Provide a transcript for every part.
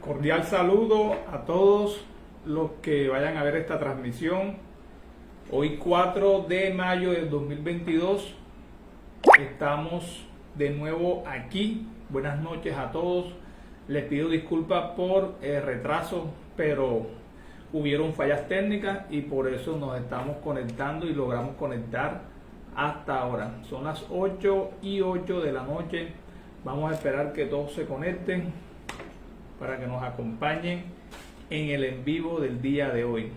Cordial saludo a todos los que vayan a ver esta transmisión. Hoy 4 de mayo del 2022 estamos de nuevo aquí. Buenas noches a todos. Les pido disculpas por el retraso, pero hubieron fallas técnicas y por eso nos estamos conectando y logramos conectar hasta ahora. Son las 8:08 de la noche. Vamos a esperar que todos se conecten para que nos acompañen en el en vivo del día de hoy.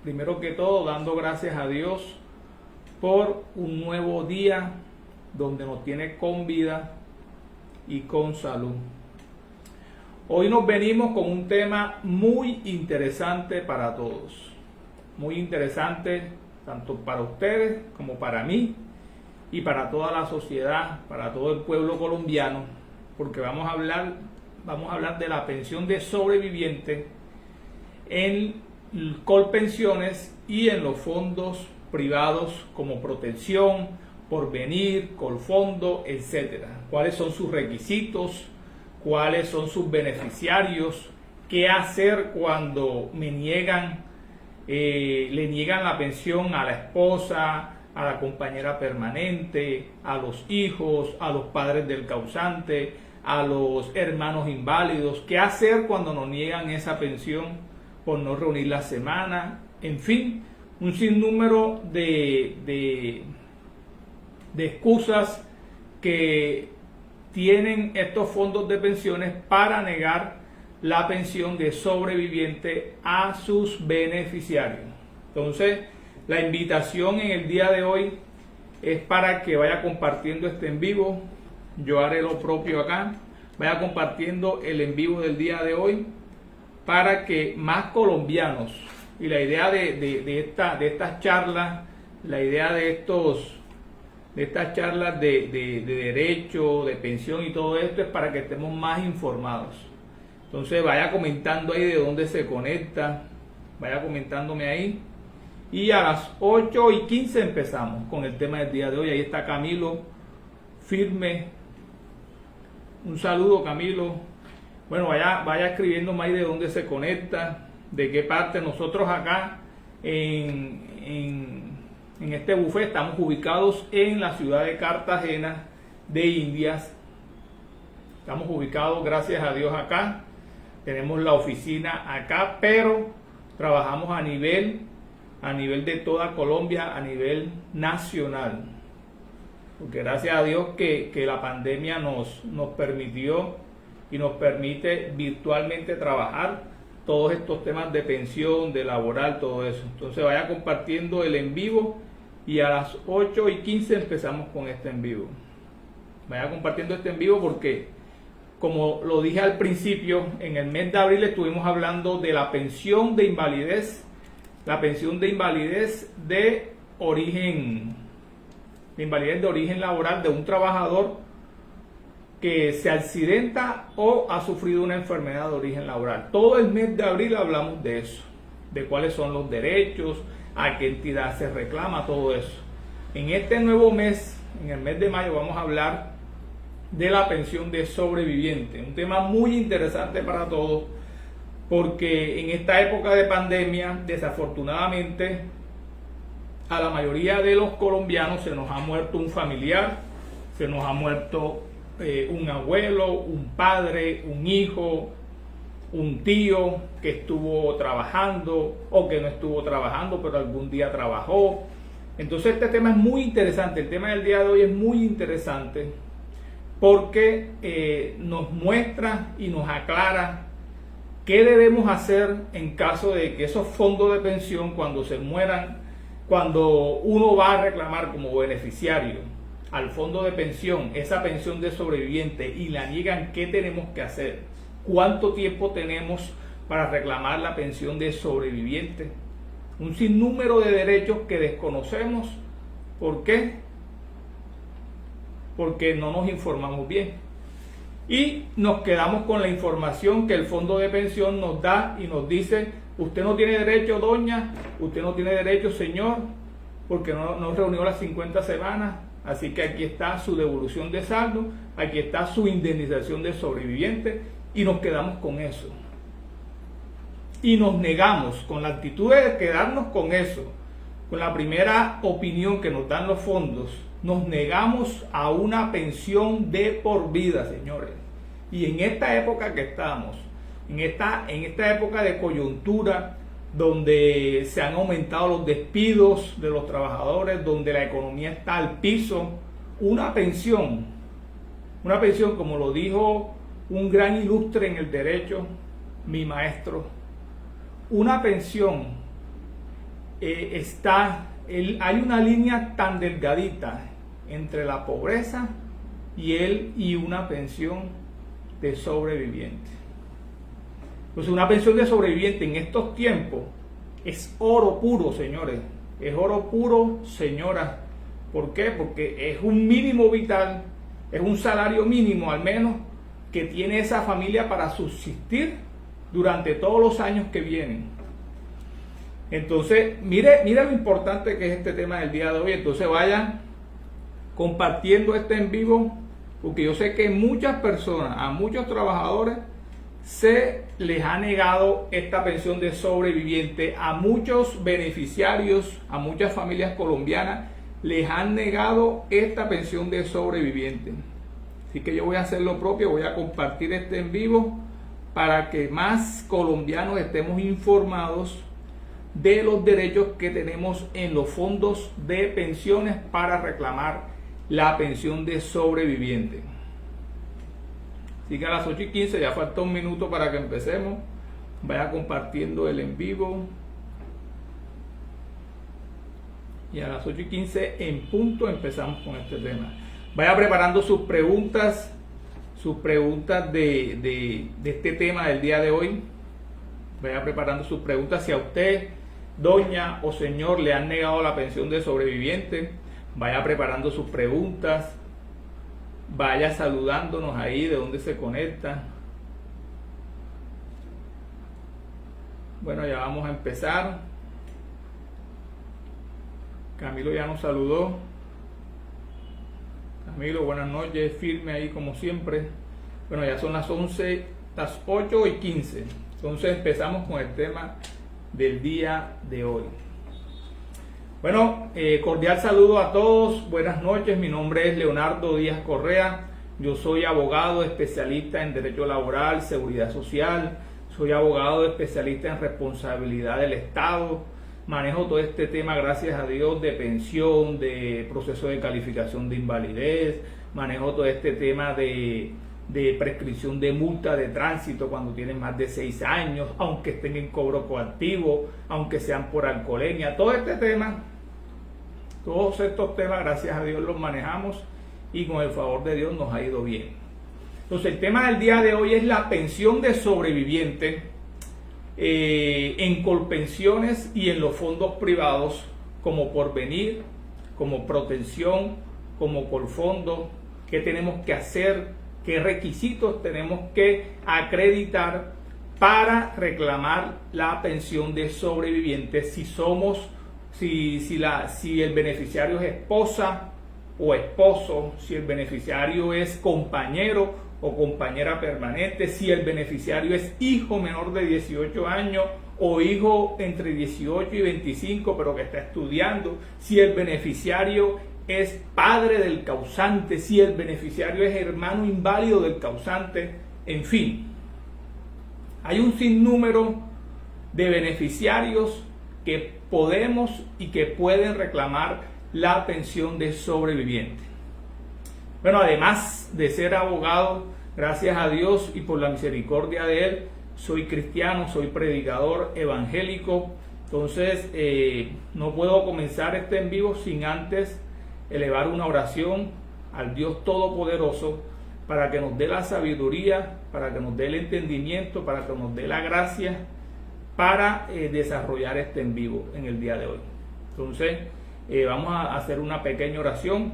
Primero que todo, dando gracias a Dios por un nuevo día donde nos tiene con vida y con salud. Hoy nos venimos con un tema muy interesante para todos. Muy interesante tanto para ustedes como para mí y para toda la sociedad, para todo el pueblo colombiano, porque vamos a hablar de la pensión de sobreviviente en Colpensiones y en los fondos privados como Protección, Porvenir, Colfondo, etcétera. ¿Cuáles son sus requisitos? ¿Cuáles son sus beneficiarios? ¿Qué hacer cuando le niegan la pensión a la esposa, a la compañera permanente, a los hijos, a los padres del causante, a los hermanos inválidos? ¿Qué hacer cuando nos niegan esa pensión por no reunir la semana? En fin, un sinnúmero de excusas que tienen estos fondos de pensiones para negar la pensión de sobreviviente a sus beneficiarios. Entonces, la invitación en el día de hoy es para que vaya compartiendo este en vivo. Yo haré lo propio acá. Vaya compartiendo el en vivo del día de hoy para que más colombianos, y la idea de estas charlas, la idea de estas charlas de derecho, de pensión y todo esto es para que estemos más informados. Entonces vaya comentando ahí de dónde se conecta, vaya comentándome ahí. Y a las 8:15 empezamos con el tema del día de hoy. Ahí está Camilo, firme. Un saludo, Camilo. Bueno, vaya escribiendo más de dónde se conecta, de qué parte. Nosotros acá en este buffet estamos ubicados en la ciudad de Cartagena de Indias. Estamos ubicados, gracias a Dios, acá. Tenemos la oficina acá, pero trabajamos a nivel de toda Colombia, a nivel nacional. Porque gracias a Dios que la pandemia nos permitió y nos permite virtualmente trabajar todos estos temas de pensión, de laboral, todo eso. Entonces vaya compartiendo el en vivo y a las 8:15 empezamos con este en vivo. Vaya compartiendo este en vivo porque, como lo dije al principio, en el mes de abril estuvimos hablando de la pensión de invalidez, de origen laboral de un trabajador que se accidenta o ha sufrido una enfermedad de origen laboral. Todo el mes de abril hablamos de eso, de cuáles son los derechos, a qué entidad se reclama, todo eso. En este nuevo mes, en el mes de mayo, vamos a hablar de la pensión de sobreviviente, un tema muy interesante para todos, porque en esta época de pandemia, desafortunadamente, a la mayoría de los colombianos se nos ha muerto un familiar, se nos ha muerto un abuelo, un padre, un hijo, un tío que estuvo trabajando o que no estuvo trabajando, pero algún día trabajó. Entonces este tema es muy interesante, el tema del día de hoy es muy interesante porque nos muestra y nos aclara qué debemos hacer en caso de que esos fondos de pensión, cuando se mueran, cuando uno va a reclamar como beneficiario al fondo de pensión, esa pensión de sobreviviente, y la niegan, ¿qué tenemos que hacer? ¿Cuánto tiempo tenemos para reclamar la pensión de sobreviviente? Un sinnúmero de derechos que desconocemos. ¿Por qué? Porque no nos informamos bien. Y nos quedamos con la información que el fondo de pensión nos da y nos dice: usted no tiene derecho, doña, usted no tiene derecho, señor, porque no reunió las 50 semanas. Así que aquí está su devolución de saldo, aquí está su indemnización de sobreviviente y nos quedamos con eso. Y nos negamos con la actitud de quedarnos con eso, con la primera opinión que nos dan los fondos, nos negamos a una pensión de por vida, señores. Y en esta época que estamos, en esta época de coyuntura, donde se han aumentado los despidos de los trabajadores, donde la economía está al piso, una pensión, como lo dijo un gran ilustre en el derecho, mi maestro, una pensión hay una línea tan delgadita entre la pobreza y una pensión de sobreviviente. Pues una pensión de sobreviviente en estos tiempos es oro puro, señores. Es oro puro, señoras. ¿Por qué? Porque es un mínimo vital, es un salario mínimo al menos que tiene esa familia para subsistir durante todos los años que vienen. Entonces, mire lo importante que es este tema del día de hoy. Entonces vayan compartiendo este en vivo, porque yo sé que muchas personas, a muchos trabajadores, se les ha negado esta pensión de sobreviviente. A muchos beneficiarios, a muchas familias colombianas, les han negado esta pensión de sobreviviente. Así que yo voy a hacer lo propio, voy a compartir este en vivo para que más colombianos estemos informados de los derechos que tenemos en los fondos de pensiones para reclamar la pensión de sobreviviente. Así que a las 8:15, ya falta un minuto para que empecemos. Vaya compartiendo el en vivo. Y a las 8:15 en punto empezamos con este tema. Vaya preparando sus preguntas de este tema del día de hoy. Vaya preparando sus preguntas. Si a usted, doña o señor, le han negado la pensión de sobreviviente, vaya preparando sus preguntas. Vaya saludándonos ahí de donde se conecta. Bueno, ya vamos a empezar. Camilo ya nos saludó. Camilo, buenas noches, firme ahí como siempre. Bueno, ya son las 8:15. Entonces empezamos con el tema del día de hoy. Bueno, cordial saludo a todos, buenas noches, mi nombre es Leonardo Díaz Correa, yo soy abogado especialista en Derecho Laboral, Seguridad Social, soy abogado especialista en responsabilidad del Estado, manejo todo este tema, gracias a Dios, de pensión, de proceso de calificación de invalidez, manejo todo este tema de prescripción de multa de tránsito cuando tienen más de 6 años, aunque estén en cobro coactivo, aunque sean por alcoholemia, todos estos temas, gracias a Dios los manejamos y con el favor de Dios nos ha ido bien. Entonces el tema del día de hoy es la pensión de sobreviviente en Colpensiones y en los fondos privados como Porvenir, como Protección, como Colfondo. ¿Qué tenemos que hacer? ¿Qué requisitos tenemos que acreditar para reclamar la pensión de sobreviviente? Si el beneficiario es esposa o esposo, si el beneficiario es compañero o compañera permanente, si el beneficiario es hijo menor de 18 años o hijo entre 18 y 25 pero que está estudiando, si el beneficiario es padre del causante, si el beneficiario es hermano inválido del causante, en fin. Hay un sinnúmero de beneficiarios que podemos y que pueden reclamar la pensión de sobreviviente. Bueno, además de ser abogado, gracias a Dios y por la misericordia de Él, soy cristiano, soy predicador evangélico. Entonces, no puedo comenzar este en vivo sin antes elevar una oración al Dios Todopoderoso para que nos dé la sabiduría, para que nos dé el entendimiento, para que nos dé la gracia para desarrollar este en vivo en el día de hoy. Entonces, vamos a hacer una pequeña oración.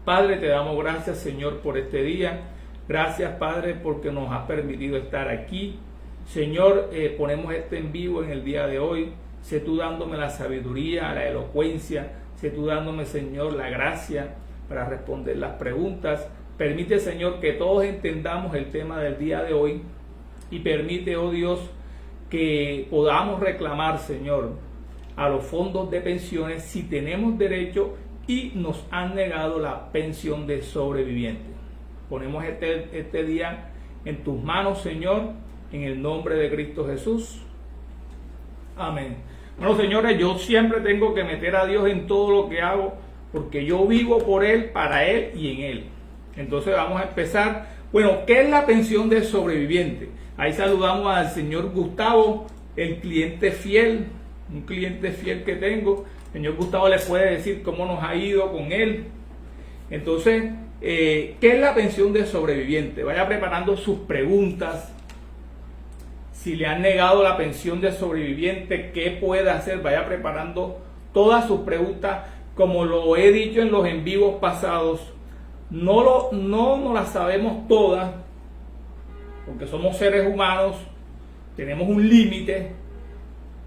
Padre, te damos gracias, Señor, por este día. Gracias, Padre, porque nos has permitido estar aquí. Señor, ponemos este en vivo en el día de hoy. Sé tú dándome la sabiduría, la elocuencia. Sé tú dándome, Señor, la gracia para responder las preguntas. Permite, Señor, que todos entendamos el tema del día de hoy y permite, oh Dios, que podamos reclamar, Señor, a los fondos de pensiones si tenemos derecho y nos han negado la pensión de sobreviviente. Ponemos este día en tus manos, Señor, en el nombre de Cristo Jesús. Amén. Bueno, señores, yo siempre tengo que meter a Dios en todo lo que hago, porque yo vivo por Él, para Él y en Él. Entonces vamos a empezar. Bueno, ¿qué es la pensión de sobreviviente? Ahí saludamos al señor Gustavo, el cliente fiel, un cliente fiel que tengo. El señor Gustavo le puede decir cómo nos ha ido con él. Entonces, ¿qué es la pensión de sobreviviente? Vaya preparando sus preguntas. Si le han negado la pensión de sobreviviente, ¿qué puede hacer? Vaya preparando todas sus preguntas. Como lo he dicho en los en vivos pasados, no las sabemos todas, porque somos seres humanos, tenemos un límite,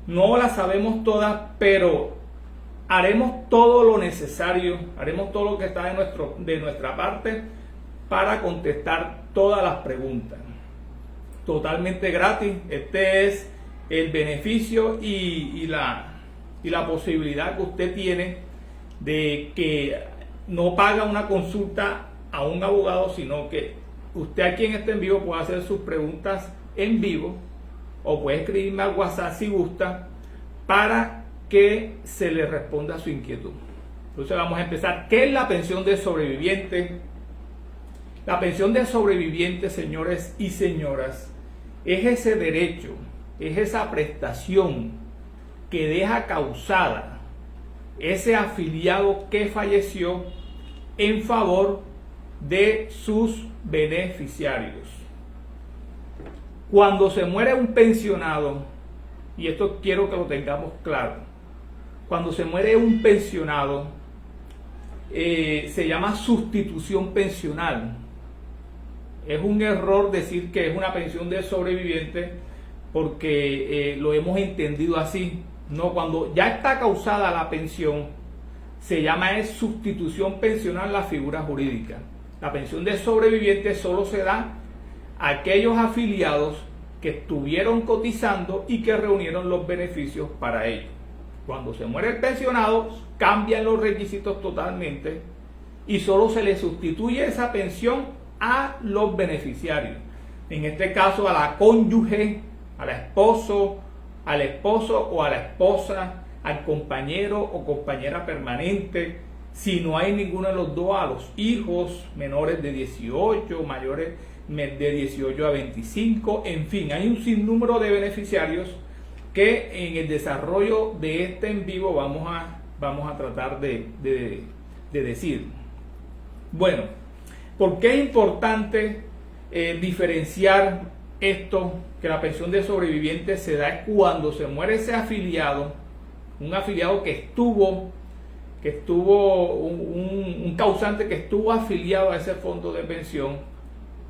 no las sabemos todas, pero haremos todo lo necesario, haremos todo lo que está de nuestra parte para contestar todas las preguntas. Totalmente gratis. Este es el beneficio y la posibilidad que usted tiene de que no paga una consulta a un abogado, sino que usted aquí en este en vivo puede hacer sus preguntas en vivo o puede escribirme al WhatsApp si gusta para que se le responda a su inquietud. Entonces vamos a empezar. ¿Qué es la pensión de sobreviviente? La pensión de sobreviviente, señores y señoras, es ese derecho, es esa prestación que deja causada ese afiliado que falleció en favor de sus beneficiarios. Cuando se muere un pensionado, y esto quiero que lo tengamos claro, cuando se muere un pensionado, se llama sustitución pensional. Es un error decir que es una pensión de sobreviviente porque lo hemos entendido así. No, cuando ya está causada la pensión, se llama sustitución pensional la figura jurídica. La pensión de sobreviviente solo se da a aquellos afiliados que estuvieron cotizando y que reunieron los beneficios para ello. Cuando se muere el pensionado, cambian los requisitos totalmente y solo se le sustituye esa pensión a los beneficiarios. En este caso, a la cónyuge, al esposo o a la esposa, al compañero o compañera permanente, si no hay ninguno de los dos, a los hijos menores de 18, mayores de 18 a 25, en fin, hay un sinnúmero de beneficiarios que en el desarrollo de este en vivo vamos a tratar de decir. Bueno, ¿por qué es importante diferenciar esto? Que la pensión de sobreviviente se da cuando se muere ese afiliado, un afiliado que estuvo un causante que estuvo afiliado a ese fondo de pensión,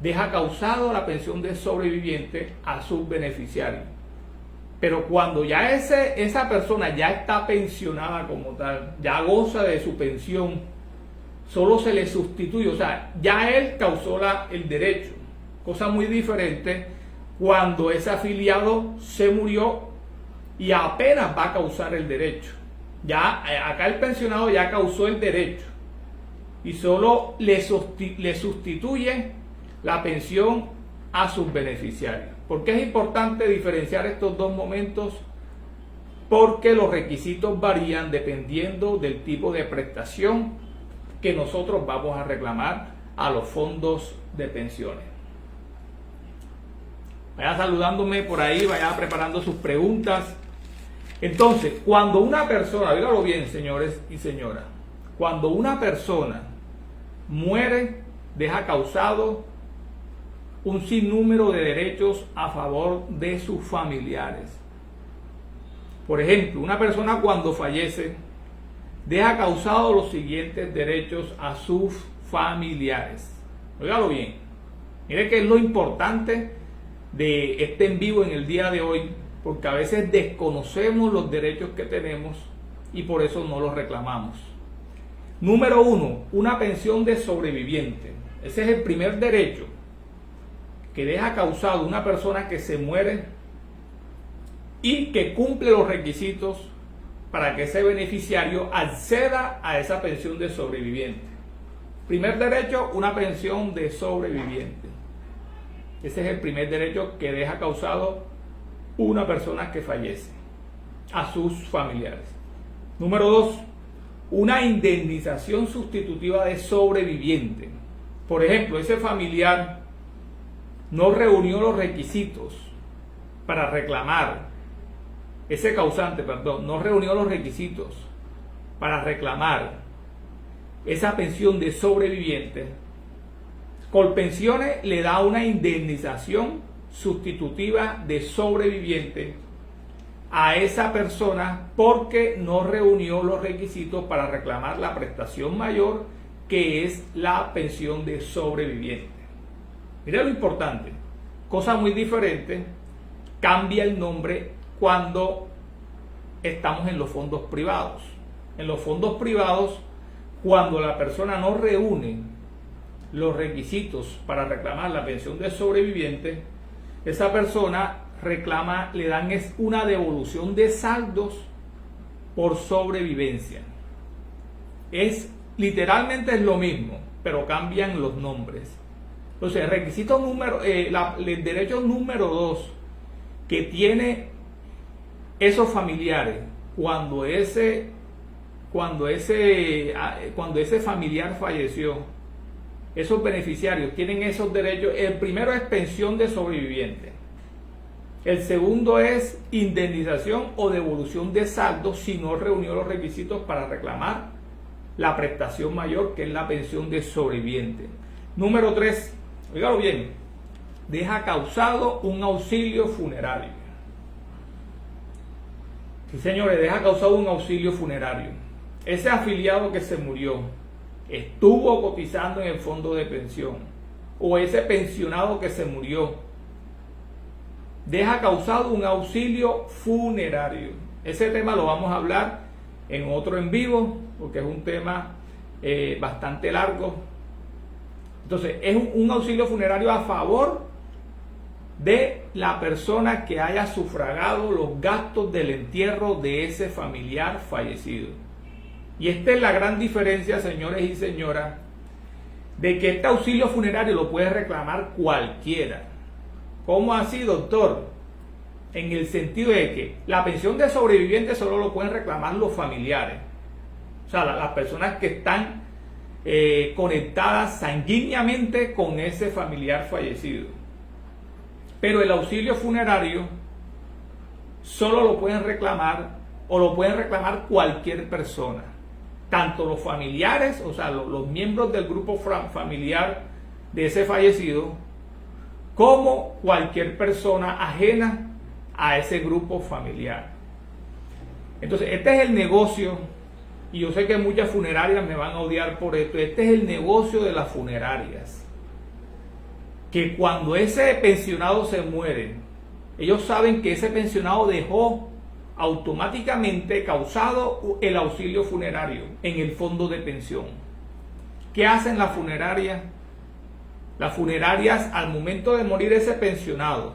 deja causado la pensión de sobreviviente a sus beneficiarios. Pero cuando ya esa persona ya está pensionada como tal, ya goza de su pensión, solo se le sustituye, o sea, ya él causó el derecho. Cosa muy diferente cuando ese afiliado se murió y apenas va a causar el derecho. Ya acá el pensionado ya causó el derecho y solo le sustituye la pensión a sus beneficiarios. ¿Por qué es importante diferenciar estos dos momentos? Porque los requisitos varían dependiendo del tipo de prestación que nosotros vamos a reclamar a los fondos de pensiones. Vaya saludándome por ahí, vaya preparando sus preguntas. Entonces, cuando una persona, dígalo bien, señores y señoras, cuando una persona muere, deja causado un sinnúmero de derechos a favor de sus familiares. Por ejemplo, una persona cuando fallece, deja causado los siguientes derechos a sus familiares. Óigalo bien. Mire que es lo importante de este en vivo en el día de hoy, porque a veces desconocemos los derechos que tenemos y por eso no los reclamamos. Número 1, una pensión de sobreviviente. Ese es el primer derecho que deja causado una persona que se muere y que cumple los requisitos para que ese beneficiario acceda a esa pensión de sobreviviente. Primer derecho, una pensión de sobreviviente. Ese es el primer derecho que deja causado una persona que fallece a sus familiares. Número 2, una indemnización sustitutiva de sobreviviente. Por ejemplo, ese familiar no reunió los requisitos para reclamar, ese causante, perdón, no reunió los requisitos para reclamar esa pensión de sobreviviente. Colpensiones le da una indemnización sustitutiva de sobreviviente a esa persona porque no reunió los requisitos para reclamar la prestación mayor, que es la pensión de sobreviviente. Mira lo importante, cosa muy diferente, cambia el nombre cuando estamos en los fondos privados. En los fondos privados, cuando la persona no reúne los requisitos para reclamar la pensión de sobreviviente, esa persona reclama, le dan es una devolución de saldos por sobrevivencia. Literalmente es lo mismo, pero cambian los nombres. Entonces, el requisito el derecho número 2 que tiene esos familiares cuando ese familiar falleció, esos beneficiarios tienen esos derechos. El primero es pensión de sobreviviente. El segundo es indemnización o devolución de saldo si no reunió los requisitos para reclamar la prestación mayor, que es la pensión de sobreviviente. Número 3, oígalo bien, deja causado un auxilio funerario. Sí, señores, deja causado un auxilio funerario. Ese afiliado que se murió estuvo cotizando en el fondo de pensión, o ese pensionado que se murió deja causado un auxilio funerario. Ese tema lo vamos a hablar en otro en vivo, porque es un tema bastante largo. Entonces, es un auxilio funerario a favor de la persona que haya sufragado los gastos del entierro de ese familiar fallecido. Y esta es la gran diferencia, señores y señoras, de que este auxilio funerario lo puede reclamar cualquiera. ¿Cómo así, doctor? En el sentido de que la pensión de sobreviviente solo lo pueden reclamar los familiares. O sea, las personas que están conectadas sanguíneamente con ese familiar fallecido. Pero el auxilio funerario solo lo pueden reclamar, o lo pueden reclamar cualquier persona. Tanto los familiares, o sea, los miembros del grupo familiar de ese fallecido, como cualquier persona ajena a ese grupo familiar. Entonces, este es el negocio, y yo sé que muchas funerarias me van a odiar por esto. Este es el negocio de las funerarias, que cuando ese pensionado se muere, ellos saben que ese pensionado dejó automáticamente causado el auxilio funerario en el fondo de pensión. ¿Qué hacen las funerarias? Las funerarias, al momento de morir ese pensionado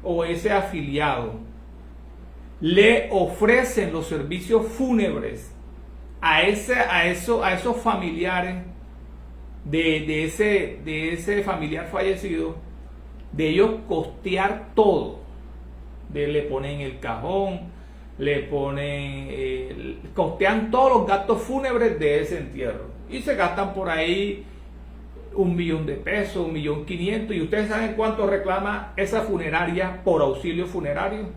o ese afiliado, le ofrecen los servicios fúnebres a esos familiares de ese familiar fallecido, de ellos costear todo. Le ponen el cajón, costean todos los gastos fúnebres de ese entierro. Y se gastan por ahí 1 millón de pesos, 1.500.000. ¿Y ustedes saben cuánto reclama esa funeraria por auxilio funerario?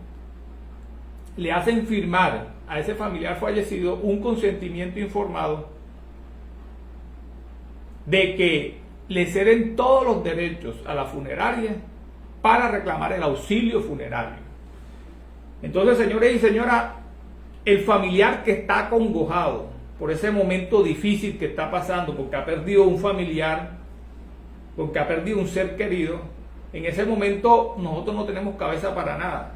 Le hacen firmar a ese familiar fallecido un consentimiento informado de que le ceden todos los derechos a la funeraria para reclamar el auxilio funerario. Entonces, señores y señoras, el familiar que está acongojado por ese momento difícil que está pasando, porque ha perdido un familiar, porque ha perdido un ser querido, en ese momento nosotros no tenemos cabeza para nada.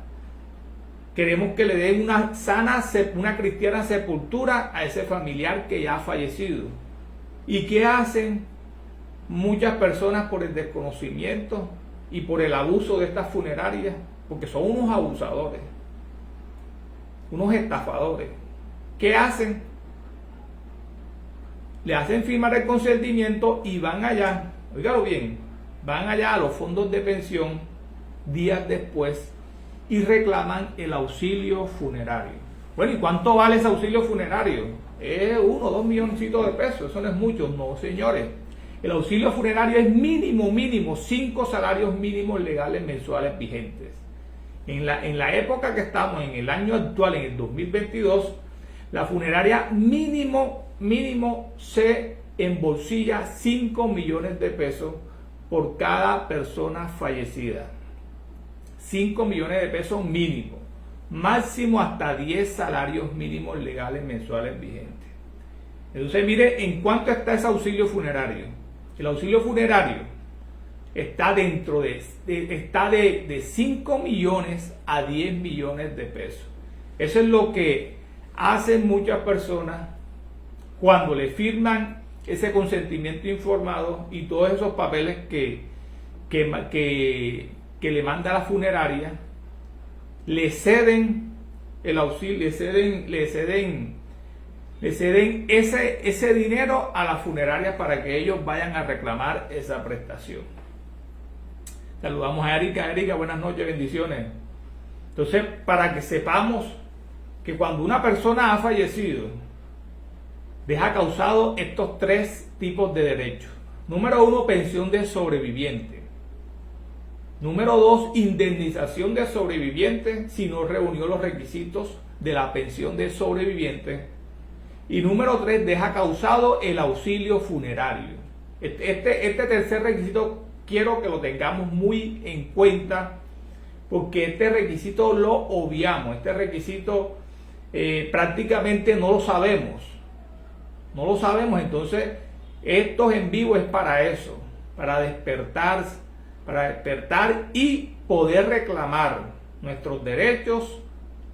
Queremos que le den una cristiana sepultura a ese familiar que ya ha fallecido. ¿Y qué hacen? muchas personas por el desconocimiento y por el abuso de estas funerarias, porque son unos abusadores, unos estafadores. ¿Qué hacen? Le hacen firmar el consentimiento y van allá, óigalo bien, van allá a los fondos de pensión días después y reclaman el auxilio funerario. Bueno, ¿y cuánto vale ese auxilio funerario? Es 1 o 2 milloncitos de pesos, eso no es mucho. No, señores. El auxilio funerario es mínimo 5 salarios mínimos legales mensuales vigentes. En la época que estamos, en el año actual, en el 2022, la funeraria mínimo se embolsilla 5 millones de pesos por cada persona fallecida. 5 millones de pesos mínimo. Máximo hasta 10 salarios mínimos legales mensuales vigentes. Entonces mire en cuánto está ese auxilio funerario. El auxilio funerario está dentro de 5 millones a 10 millones de pesos. Eso es lo que hacen muchas personas cuando le firman ese consentimiento informado y todos esos papeles que le manda la funeraria. Le ceden el auxilio, le ceden ese dinero a la funeraria para que ellos vayan a reclamar esa prestación. Saludamos a Erika. Erika, buenas noches, bendiciones. Entonces, para que sepamos que cuando una persona ha fallecido, deja causado estos 3 tipos de derechos. Número 1, pensión de sobreviviente. Número 2, indemnización de sobreviviente si no reunió los requisitos de la pensión de sobreviviente. Y número 3, deja causado el auxilio funerario. Este tercer requisito quiero que lo tengamos muy en cuenta, porque este requisito lo obviamos. Este requisito prácticamente no lo sabemos. No lo sabemos, entonces estos en vivo es para eso, para despertar y poder reclamar nuestros derechos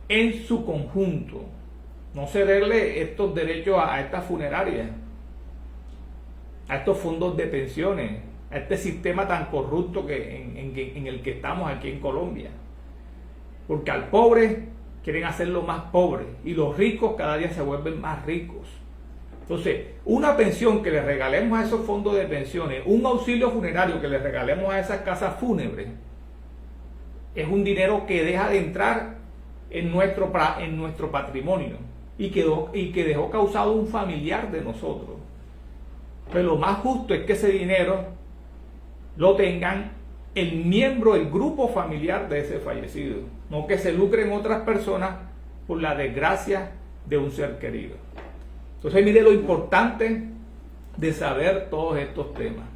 en su conjunto. No cederle estos derechos a estas funerarias, a estos fondos de pensiones, a este sistema tan corrupto en el que estamos aquí en Colombia. Porque al pobre quieren hacerlo más pobre y los ricos cada día se vuelven más ricos. Entonces, una pensión que le regalemos a esos fondos de pensiones, un auxilio funerario que le regalemos a esas casas fúnebres, es un dinero que deja de entrar en nuestro patrimonio y que dejó causado un familiar de nosotros. Pero lo más justo es que ese dinero lo tengan el miembro, el grupo familiar de ese fallecido, no que se lucren otras personas por la desgracia de un ser querido. Entonces mire lo importante de saber todos estos temas.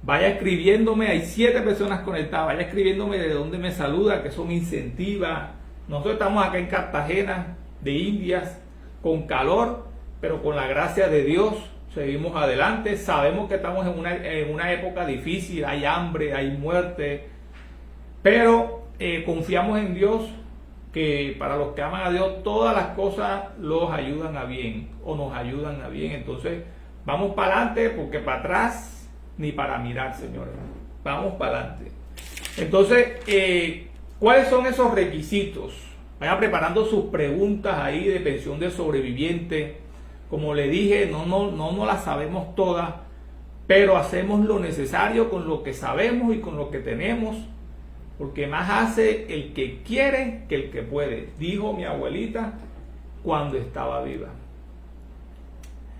Vaya escribiéndome, hay 7 personas conectadas, vaya escribiéndome de dónde me saluda, que eso me incentiva. Nosotros estamos acá en Cartagena de Indias, con calor, pero con la gracia de Dios seguimos adelante. Sabemos que estamos en una época difícil, hay hambre, hay muerte, pero confiamos en Dios, que para los que aman a Dios todas las cosas los ayudan a bien o nos ayudan a bien. Entonces vamos para adelante, porque para atrás ni para mirar, señores. Vamos para adelante. Entonces, ¿cuáles son esos requisitos? Vayan preparando sus preguntas ahí de pensión de sobreviviente. Como le dije, no las sabemos todas, pero hacemos lo necesario con lo que sabemos y con lo que tenemos, porque más hace el que quiere que el que puede, dijo mi abuelita cuando estaba viva.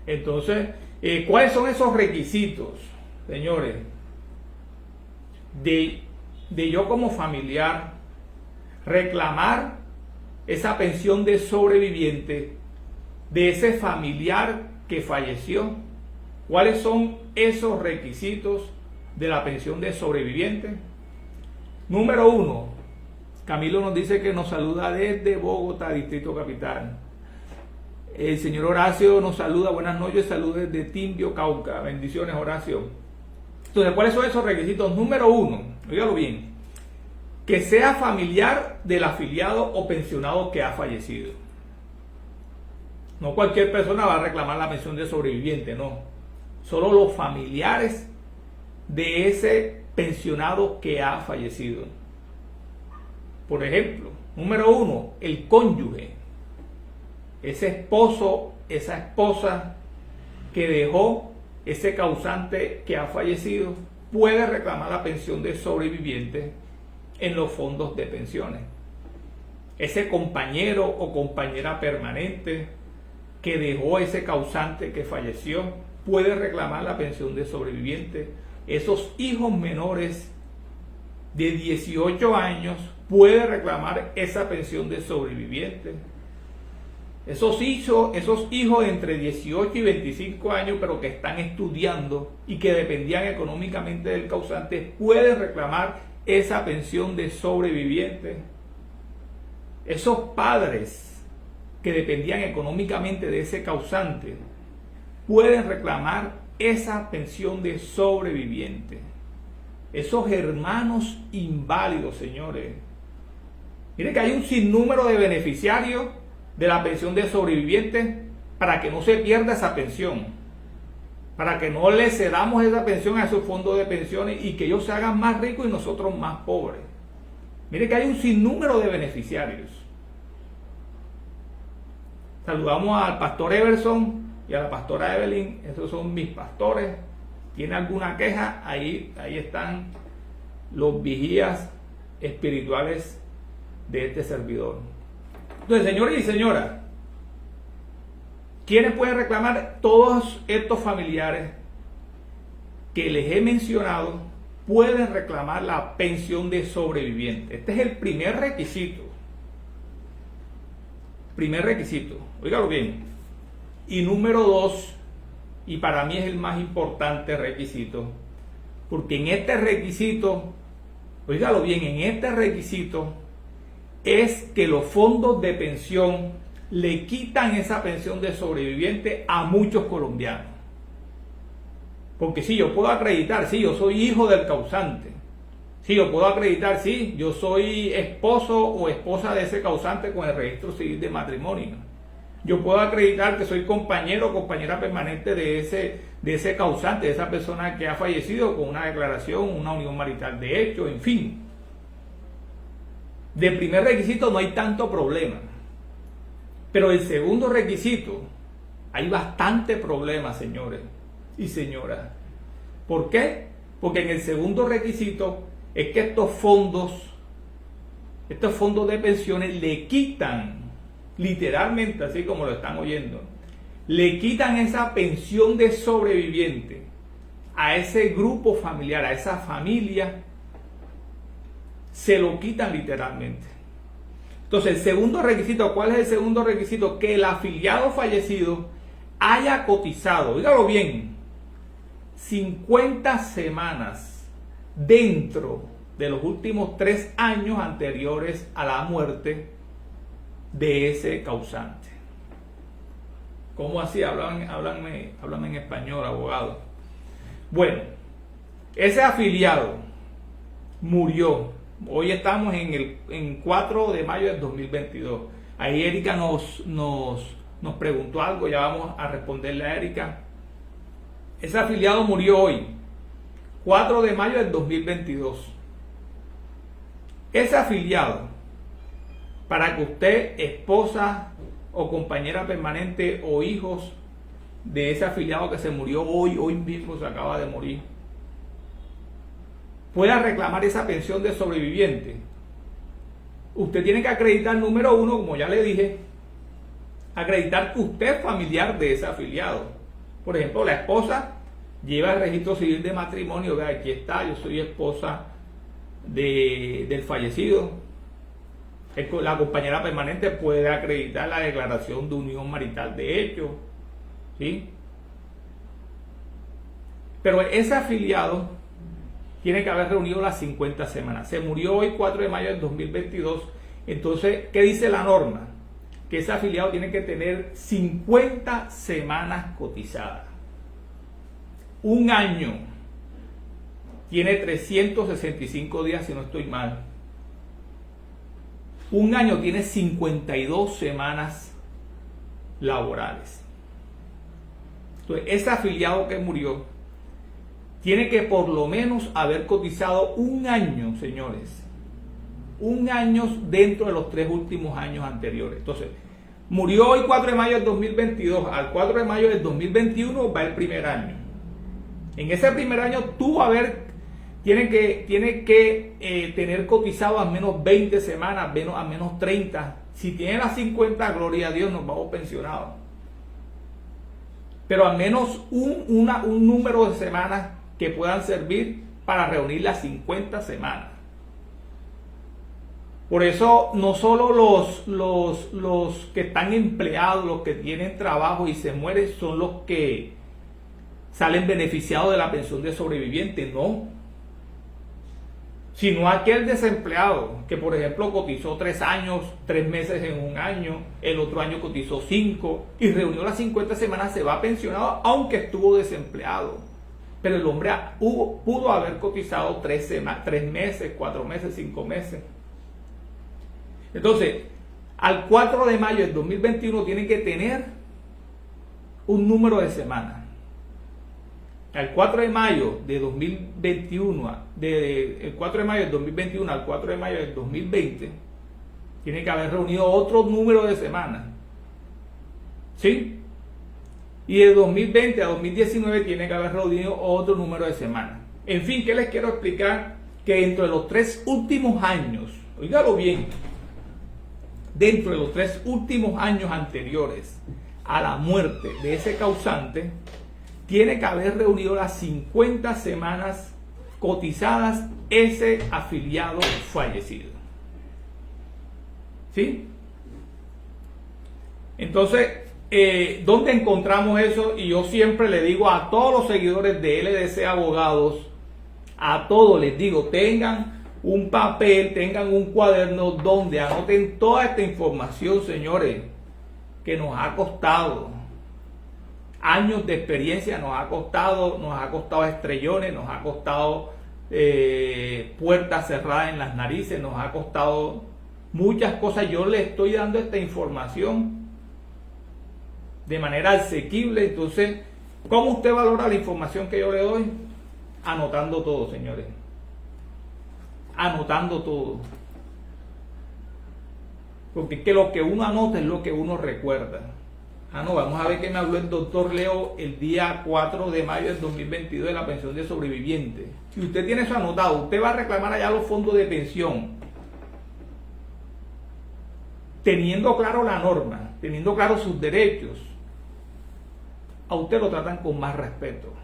Entonces, ¿cuáles son esos requisitos, señores? De yo como familiar reclamar esa pensión de sobreviviente de ese familiar que falleció. ¿Cuáles son esos requisitos de la pensión de sobreviviente? Número 1, Camilo nos dice que nos saluda desde Bogotá, Distrito Capital. El señor Horacio nos saluda, buenas noches, saludos desde Timbio, Cauca. Bendiciones, Horacio. Entonces, ¿cuáles son esos requisitos? Número 1, óigalo bien, que sea familiar del afiliado o pensionado que ha fallecido. No cualquier persona va a reclamar la pensión de sobreviviente, no. solo los familiares de ese pensionado que ha fallecido. Por ejemplo, número 1, el cónyuge, ese esposo, esa esposa que dejó ese causante que ha fallecido, puede reclamar la pensión de sobreviviente en los fondos de pensiones. Ese compañero o compañera permanente que dejó ese causante que falleció puede reclamar la pensión de sobreviviente. Esos hijos menores de 18 años pueden reclamar esa pensión de sobreviviente. Esos hijos entre 18 y 25 años, pero que están estudiando y que dependían económicamente del causante, pueden reclamar esa pensión de sobreviviente. Esos padres que dependían económicamente de ese causante pueden reclamar esa pensión de sobreviviente. Esos hermanos inválidos, señores. Miren que hay un sinnúmero de beneficiarios de la pensión de sobreviviente para que no se pierda esa pensión, para que no le cedamos esa pensión a esos fondos de pensiones y que ellos se hagan más ricos y nosotros más pobres. Miren que hay un sinnúmero de beneficiarios. Saludamos al pastor Everson y a la pastora Evelyn, esos son mis pastores. ¿Tiene alguna queja? Ahí están los vigías espirituales de este servidor. Entonces, señores y señoras, ¿quiénes pueden reclamar? Todos estos familiares que les he mencionado pueden reclamar la pensión de sobreviviente. Este es el primer requisito. Primer requisito, óigalo bien. Y número 2, y para mí es el más importante requisito, porque en este requisito, óigalo bien, en este requisito es que los fondos de pensión le quitan esa pensión de sobreviviente a muchos colombianos. Porque sí, yo puedo acreditar, sí, yo soy hijo del causante. Sí, yo puedo acreditar, sí, yo soy esposo o esposa de ese causante con el registro civil de matrimonio. Yo puedo acreditar que soy compañero o compañera permanente de ese causante, de esa persona que ha fallecido con una declaración, una unión marital de hecho, en fin. De primer requisito no hay tanto problema. Pero el segundo requisito, hay bastante problema, señores y señoras. ¿Por qué? Porque en el segundo requisito es que estos fondos de pensiones le quitan, literalmente, así como lo están oyendo, le quitan esa pensión de sobreviviente a ese grupo familiar, a esa familia, se lo quitan literalmente. Entonces, el segundo requisito, ¿cuál es el segundo requisito? Que el afiliado fallecido haya cotizado, dígalo bien, 50 semanas dentro de los últimos 3 años anteriores a la muerte de ese causante. ¿Cómo así? Háblame en español, abogado. Bueno, ese afiliado murió. Hoy estamos en 4 de mayo del 2022. Ahí Erika nos preguntó algo, ya vamos a responderle a Erika. Ese afiliado murió hoy, 4 de mayo del 2022. Ese afiliado, para que usted, esposa o compañera permanente o hijos de ese afiliado que se murió hoy mismo se acaba de morir, pueda reclamar esa pensión de sobreviviente, usted tiene que acreditar, número 1, como ya le dije, acreditar que usted es familiar de ese afiliado. Por ejemplo, la esposa lleva el registro civil de matrimonio, vea, aquí está, yo soy esposa del fallecido. La compañera permanente puede acreditar la declaración de unión marital de hecho, ¿sí? Pero ese afiliado tiene que haber reunido las 50 semanas. Se murió hoy 4 de mayo del 2022. Entonces, ¿qué dice la norma? Que ese afiliado tiene que tener 50 semanas cotizadas. Un año tiene 365 días, si no estoy mal. Un año tiene 52 semanas laborales. Entonces, ese afiliado que murió tiene que por lo menos haber cotizado un año, señores. Un año dentro de los 3 últimos años anteriores. Entonces, murió hoy 4 de mayo del 2022. Al 4 de mayo del 2021 va el primer año. En ese primer año tiene que tener cotizado al menos 20 semanas, al menos 30. Si tiene las 50, gloria a Dios, nos vamos pensionados. Pero al menos un número de semanas que puedan servir para reunir las 50 semanas. Por eso no solo los que están empleados, los que tienen trabajo y se mueren, son los que salen beneficiados de la pensión de sobreviviente, no. Sino aquel desempleado que, por ejemplo, cotizó 3 años, 3 meses en un año, el otro año cotizó 5 y reunió las 50 semanas, se va pensionado aunque estuvo desempleado. Pero el hombre pudo haber cotizado 3 meses, 4 meses, 5 meses. Entonces, al 4 de mayo del 2021 tiene que tener un número de semanas. Al 4 de mayo de 2021, el 4 de mayo del 2021 al 4 de mayo del 2020, tiene que haber reunido otro número de semanas. ¿Sí? Y de 2020 a 2019 tiene que haber reunido otro número de semanas. En fin, ¿qué les quiero explicar? Que dentro de los 3 últimos años, oígalo bien, dentro de los 3 últimos años anteriores a la muerte de ese causante, tiene que haber reunido las 50 semanas cotizadas ese afiliado fallecido. ¿Sí? Entonces, ¿dónde encontramos eso? Y yo siempre le digo a todos los seguidores de LDC Abogados, a todos les digo, tengan un papel, tengan un cuaderno donde anoten toda esta información, señores, que nos ha costado años de experiencia, nos ha costado estrellones, nos ha costado puertas cerradas en las narices, nos ha costado muchas cosas. Yo le estoy dando esta información de manera asequible. Entonces, ¿cómo usted valora la información que yo le doy? Anotando todo, señores. Anotando todo. Porque es que lo que uno anota es lo que uno recuerda. No, vamos a ver qué me habló el doctor Leo el día 4 de mayo del 2022 de la pensión de sobreviviente. Si usted tiene eso anotado, usted va a reclamar allá los fondos de pensión. Teniendo claro la norma, teniendo claro sus derechos, a usted lo tratan con más respeto.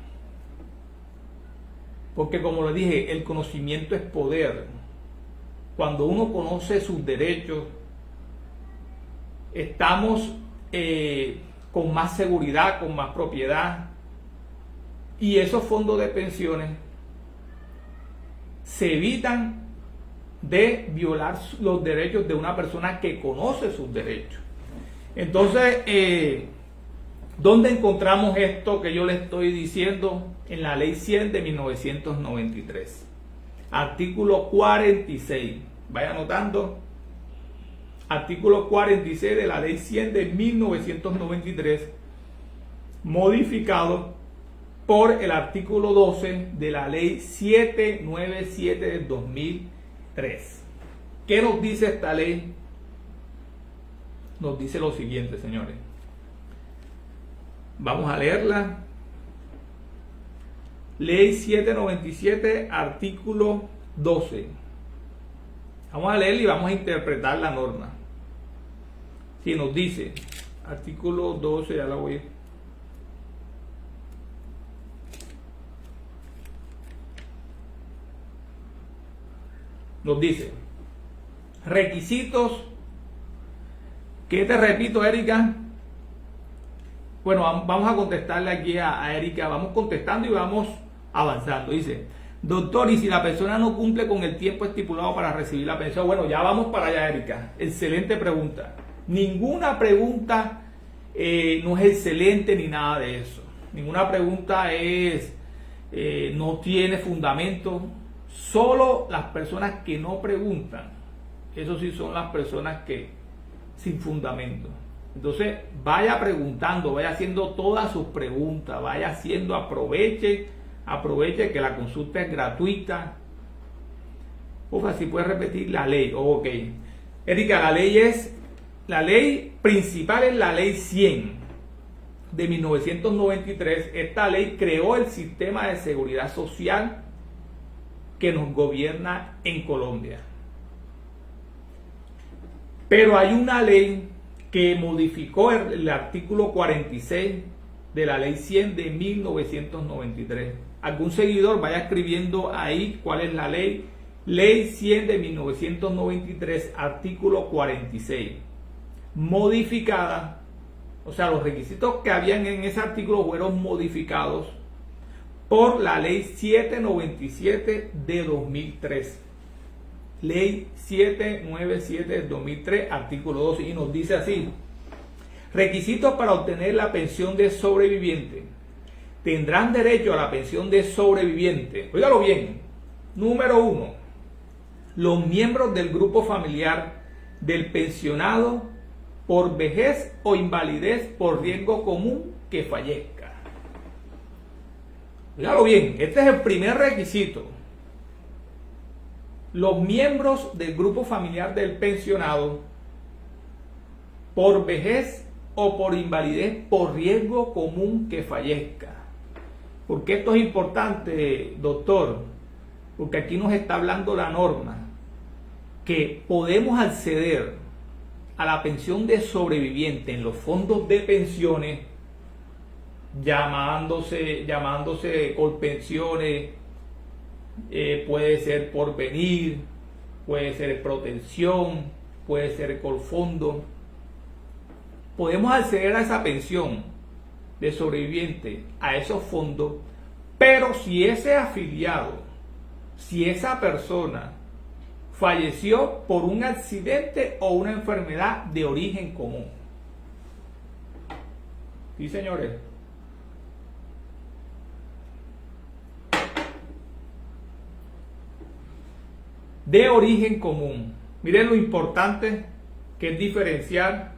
Porque como le dije, el conocimiento es poder. Cuando uno conoce sus derechos, estamos con más seguridad, con más propiedad, y esos fondos de pensiones se evitan de violar los derechos de una persona que conoce sus derechos. Entonces, ¿dónde encontramos esto que yo le estoy diciendo? En la ley 100 de 1993, artículo 46, vaya anotando. Artículo 46 de la ley 100 de 1993, modificado por el artículo 12 de la ley 797 del 2003. ¿Qué nos dice esta ley? Nos dice lo siguiente, señores. Vamos a leerla. Ley 797, artículo 12. Vamos a leerla y vamos a interpretar la norma. Si nos dice, artículo 12, ya la voy a... Nos dice, requisitos, ¿qué te repito, Erika? Bueno, vamos a contestarle aquí a Erika, vamos contestando y vamos avanzando. Dice, doctor, ¿y si la persona no cumple con el tiempo estipulado para recibir la pensión? Bueno, ya vamos para allá, Erika. Excelente pregunta. Ninguna pregunta no es excelente ni nada de eso. Ninguna pregunta no tiene fundamento. Solo las personas que no preguntan, eso sí son las personas que sin fundamento. Entonces, vaya preguntando, vaya haciendo todas sus preguntas, vaya haciendo, aproveche que la consulta es gratuita. Ufa, si puedes repetir la ley. Ok. Erika, la ley principal es la ley 100 de 1993. Esta ley creó el sistema de seguridad social que nos gobierna en Colombia. Pero hay una ley que modificó el artículo 46 de la ley 100 de 1993. Algún seguidor vaya escribiendo ahí cuál es la ley. Ley 100 de 1993, artículo 46. Modificada, o sea, los requisitos que habían en ese artículo fueron modificados por la ley 797 de 2003. Ley 797 de 2003, artículo 12, y nos dice así: requisitos para obtener la pensión de sobreviviente. Tendrán derecho a la pensión de sobreviviente. Óigalo bien. Número 1. Los miembros del grupo familiar del pensionado por vejez o invalidez por riesgo común que fallezca. Óigalo bien, este es el primer requisito. Los miembros del grupo familiar del pensionado por vejez o por invalidez por riesgo común que fallezca. ¿Por qué esto es importante, doctor? Porque aquí nos está hablando la norma que podemos acceder a la pensión de sobreviviente en los fondos de pensiones llamándose Colpensiones, puede ser Porvenir, puede ser Protección, puede ser Colfondo. Podemos acceder a esa pensión de sobreviviente, a esos fondos, pero si ese afiliado, si esa persona falleció por un accidente o una enfermedad de origen común. Sí, señores. De origen común. Miren lo importante que es diferenciar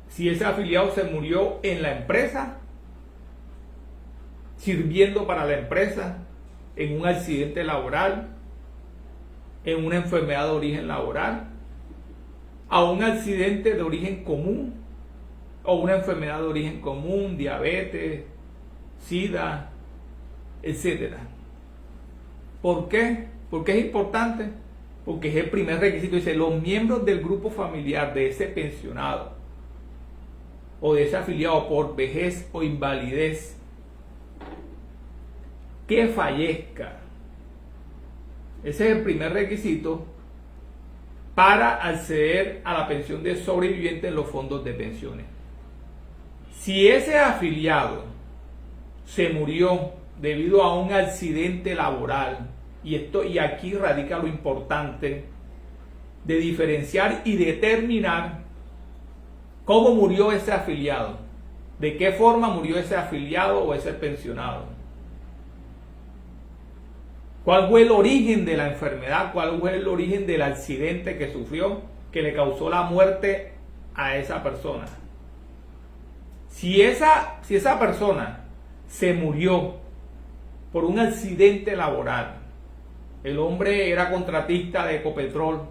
si ese afiliado se murió en la empresa, sirviendo para la empresa, en un accidente laboral, en una enfermedad de origen laboral, a un accidente de origen común o una enfermedad de origen común, diabetes, SIDA, etcétera. ¿Por qué? Porque es importante. Porque es el primer requisito. Dice: los miembros del grupo familiar de ese pensionado o de ese afiliado por vejez o invalidez que fallezca. Ese es el primer requisito para acceder a la pensión de sobreviviente en los fondos de pensiones. Si ese afiliado se murió debido a un accidente laboral, y aquí radica lo importante de diferenciar y determinar cómo murió ese afiliado, de qué forma murió ese afiliado o ese pensionado, cuál fue el origen de la enfermedad, cuál fue el origen del accidente que sufrió que le causó la muerte a esa persona. Si esa persona se murió por un accidente laboral, el hombre era contratista de Ecopetrol,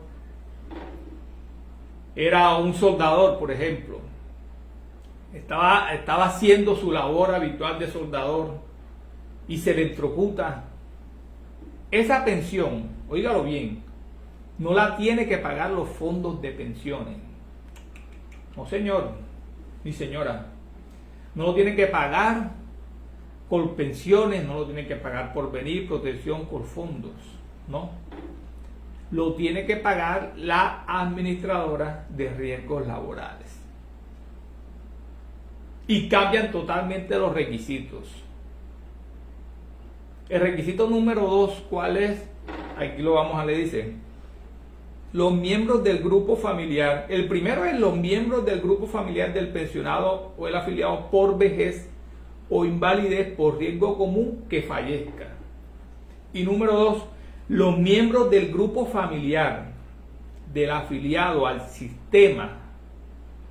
era un soldador, por ejemplo, estaba haciendo su labor habitual de soldador y se electrocuta, esa pensión, óigalo bien, no la tiene que pagar los fondos de pensiones. No, señor, ni señora, no lo tiene que pagar Colpensiones, no lo tiene que pagar Porvenir, Protección, Colfondos, no. Lo tiene que pagar la administradora de riesgos laborales. Y cambian totalmente los requisitos. El requisito número 2, ¿cuál es? Aquí lo vamos a leer, dice: los miembros del grupo familiar. El primero es los miembros del grupo familiar del pensionado o el afiliado por vejez o invalidez por riesgo común que fallezca. Y número 2, los miembros del grupo familiar del afiliado al sistema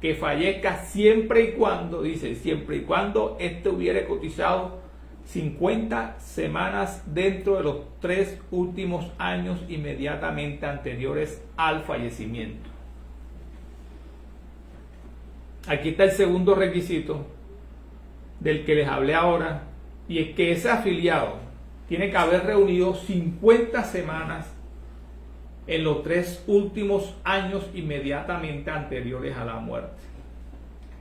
que fallezca siempre y cuando, dice, siempre y cuando éste hubiere cotizado 50 semanas dentro de los 3 últimos años inmediatamente anteriores al fallecimiento. Aquí está el segundo requisito del que les hablé ahora, y es que ese afiliado tiene que haber reunido 50 semanas en los 3 últimos años inmediatamente anteriores a la muerte.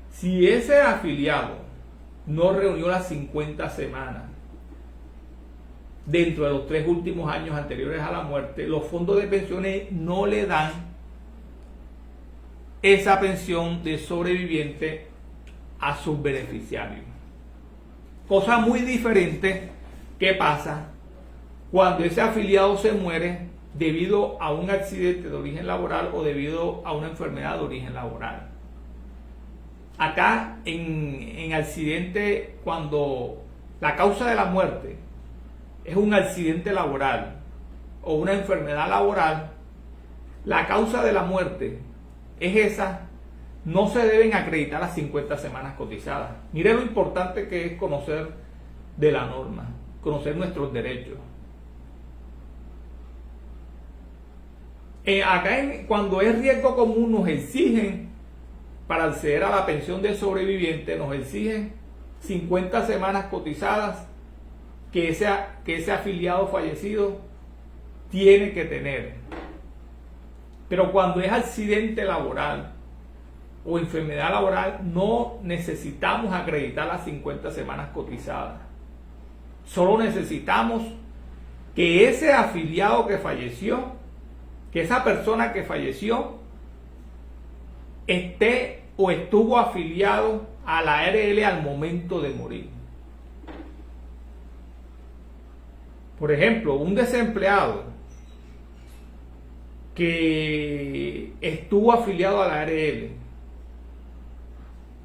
Si ese afiliado no reunió las 50 semanas dentro de los 3 últimos años anteriores a la muerte, los fondos de pensiones no le dan esa pensión de sobreviviente a sus beneficiarios. Cosa muy diferente que pasa cuando ese afiliado se muere debido a un accidente de origen laboral o debido a una enfermedad de origen laboral. Acá en accidente, cuando la causa de la muerte es un accidente laboral o una enfermedad laboral, la causa de la muerte es esa, no se deben acreditar las 50 semanas cotizadas. Mire lo importante que es conocer de la norma, conocer nuestros derechos. Cuando es riesgo común nos exigen, para acceder a la pensión de sobreviviente, nos exigen 50 semanas cotizadas que ese afiliado fallecido tiene que tener. Pero cuando es accidente laboral o enfermedad laboral, no necesitamos acreditar las 50 semanas cotizadas. Solo necesitamos que ese afiliado que falleció, que esa persona que falleció, esté o estuvo afiliado a la ARL al momento de morir. Por ejemplo, un desempleado que estuvo afiliado a la ARL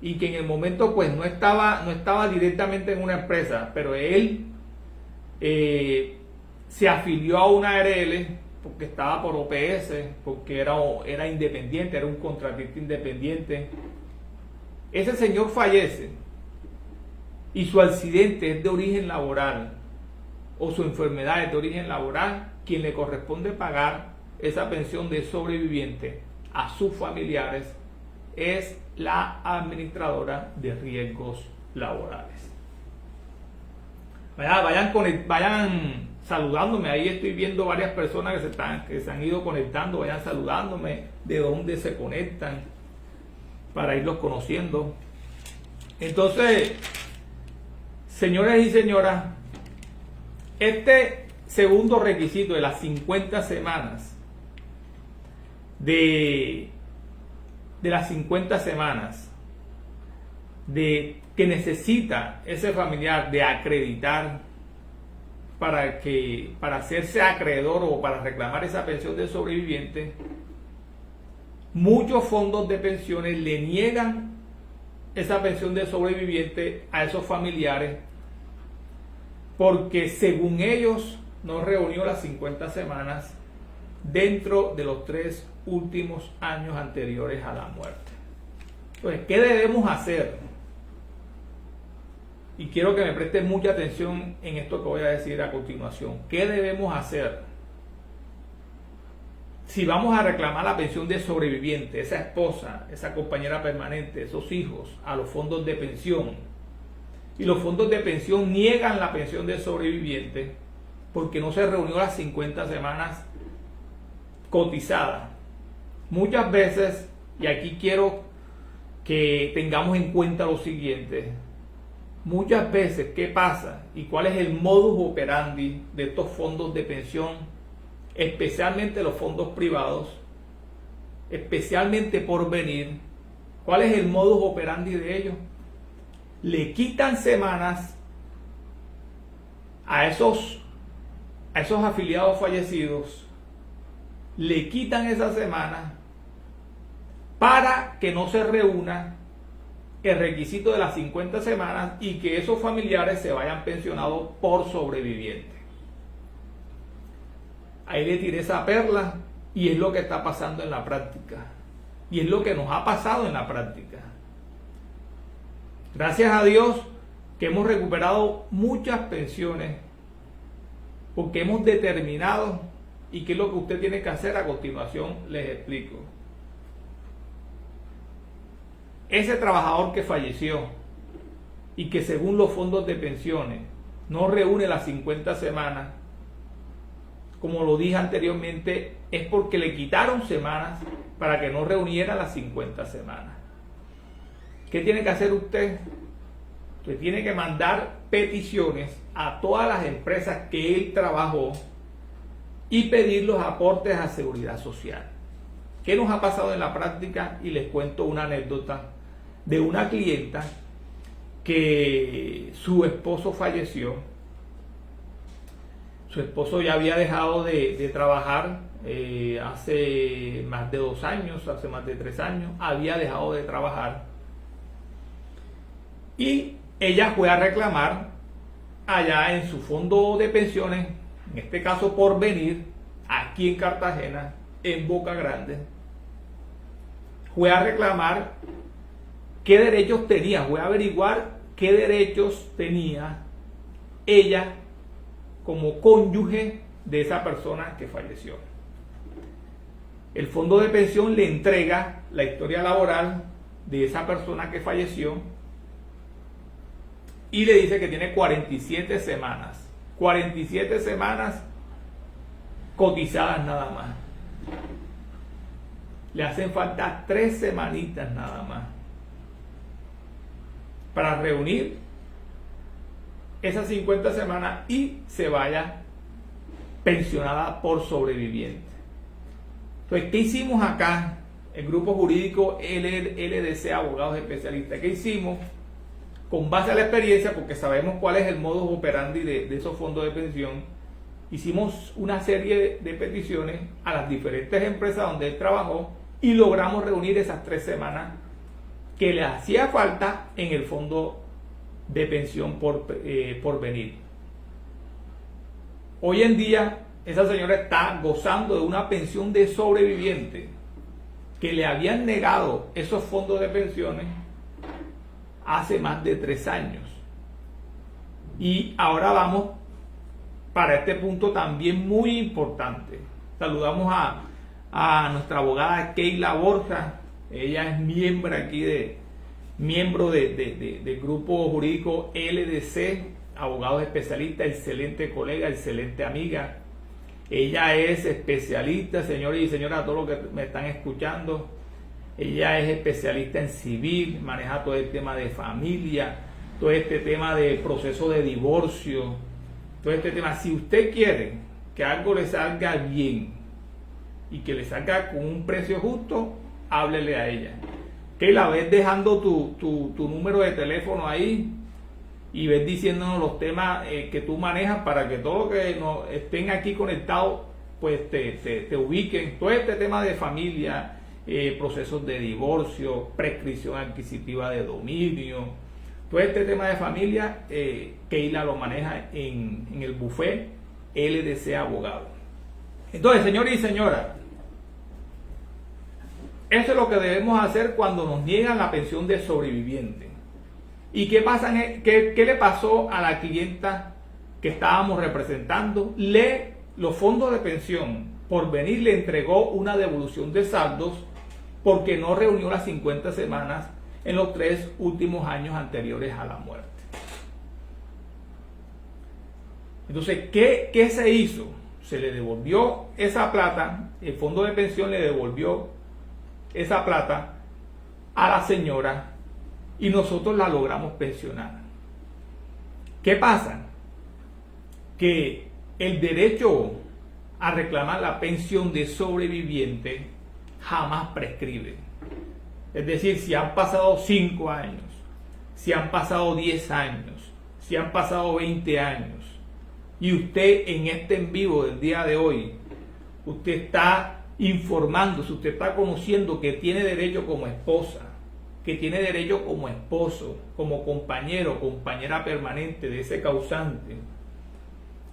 y que en el momento pues no estaba directamente en una empresa, pero él se afilió a una ARL porque estaba por OPS, porque era independiente, era un contratista independiente. Ese señor fallece y su accidente es de origen laboral o su enfermedad es de origen laboral, quien le corresponde pagar esa pensión de sobreviviente a sus familiares es la administradora de riesgos laborales. Vayan saludándome, ahí estoy viendo varias personas que se han ido conectando, vayan saludándome de dónde se conectan para irlos conociendo. Entonces, señores y señoras, este segundo requisito de las 50 semanas de las 50 semanas que necesita ese familiar de acreditar para hacerse acreedor o para reclamar esa pensión de sobreviviente, muchos fondos de pensiones le niegan esa pensión de sobreviviente a esos familiares porque según ellos no reunió las 50 semanas dentro de los 3 últimos años anteriores a la muerte. Entonces, ¿qué debemos hacer? Y quiero que me presten mucha atención en esto que voy a decir a continuación. ¿Qué debemos hacer si vamos a reclamar la pensión de sobreviviente, esa esposa, esa compañera permanente, esos hijos, a los fondos de pensión? Y los fondos de pensión niegan la pensión de sobreviviente porque no se reunió las 50 semanas cotizadas. Muchas veces, y aquí quiero que tengamos en cuenta lo siguiente, muchas veces, ¿qué pasa? ¿Y cuál es el modus operandi de estos fondos de pensión? Especialmente los fondos privados, especialmente Porvenir. ¿Cuál es el modus operandi de ellos? Le quitan semanas a esos afiliados fallecidos, le quitan esas semanas para que no se reúna el requisito de las 50 semanas y que esos familiares se vayan pensionados por sobreviviente. Ahí le tiré esa perla y es lo que está pasando en la práctica. Y es lo que nos ha pasado en la práctica. Gracias a Dios que hemos recuperado muchas pensiones porque hemos determinado, y qué es lo que usted tiene que hacer a continuación les explico. Ese trabajador que falleció y que según los fondos de pensiones no reúne las 50 semanas, como lo dije anteriormente, es porque le quitaron semanas para que no reuniera las 50 semanas. ¿Qué tiene que hacer usted? Usted tiene que mandar peticiones a todas las empresas que él trabajó y pedir los aportes a seguridad social. ¿Qué nos ha pasado en la práctica? Y les cuento una anécdota de una clienta que su esposo falleció. Su esposo ya había dejado de trabajar hace más de 2 años, hace más de 3 años, había dejado de trabajar. Y ella fue a reclamar allá en su fondo de pensiones, en este caso Porvenir, aquí en Cartagena, en Boca Grande. Fue a reclamar qué derechos tenía, fue a averiguar qué derechos tenía ella como cónyuge de esa persona que falleció. El fondo de pensión le entrega la historia laboral de esa persona que falleció y le dice que tiene 47 semanas. 47 semanas cotizadas nada más. Le hacen falta 3 semanitas nada más para reunir esas 50 semanas y se vaya pensionada por sobreviviente. Entonces, ¿qué hicimos acá? El grupo jurídico LDC Abogados Especialistas. ¿Qué hicimos? Con base a la experiencia, porque sabemos cuál es el modus operandi de esos fondos de pensión, hicimos una serie de peticiones a las diferentes empresas donde él trabajó y logramos reunir esas 3 semanas que le hacía falta en el fondo de pensión por venir. Hoy en día esa señora está gozando de una pensión de sobreviviente que le habían negado esos fondos de pensiones hace más de 3 años. Y ahora vamos para este punto también muy importante. Saludamos a nuestra abogada Keila Borja. Ella es miembro aquí del grupo jurídico LDC, Abogados Especialistas, excelente colega, excelente amiga. Ella es especialista, señores y señoras, a todos los que me están escuchando. Ella es especialista en civil, maneja todo el tema de familia, todo este tema de proceso de divorcio, todo este tema. Si usted quiere que algo le salga bien y que le salga con un precio justo, háblele a ella. Que la ves dejando tu número de teléfono ahí y ves diciéndonos los temas que tú manejas para que todos los que no estén aquí conectados pues te ubiquen. Todo este tema de familia, procesos de divorcio, prescripción adquisitiva de dominio, todo este tema de familia, Keila lo maneja en el buffet LDC Abogado. Entonces, señores y señoras, eso es lo que debemos hacer cuando nos niegan la pensión de sobreviviente. ¿Y qué pasa? ¿Qué le pasó a la clienta que estábamos representando? Los fondos de pensión Porvenir le entregó una devolución de saldos porque no reunió las 50 semanas en los 3 últimos años anteriores a la muerte. Entonces, ¿qué se hizo? Se le devolvió esa plata, el fondo de pensión le devolvió esa plata a la señora y nosotros la logramos pensionar. ¿Qué pasa? Que el derecho a reclamar la pensión de sobreviviente jamás prescribe. Es decir, si han pasado 5 años, si han pasado 10 años, si han pasado 20 años, y usted en este en vivo del día de hoy, usted está informándose, usted está conociendo que tiene derecho como esposa, que tiene derecho como esposo, como compañero, compañera permanente de ese causante,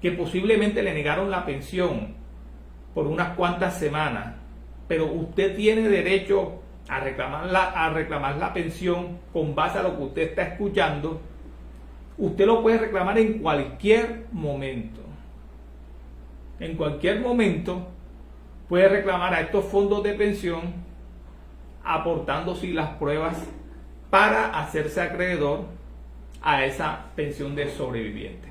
que posiblemente le negaron la pensión por unas cuantas semanas, pero usted tiene derecho a reclamar la pensión con base a lo que usted está escuchando, usted lo puede reclamar en cualquier momento. En cualquier momento puede reclamar a estos fondos de pensión aportando sí las pruebas para hacerse acreedor a esa pensión de sobreviviente.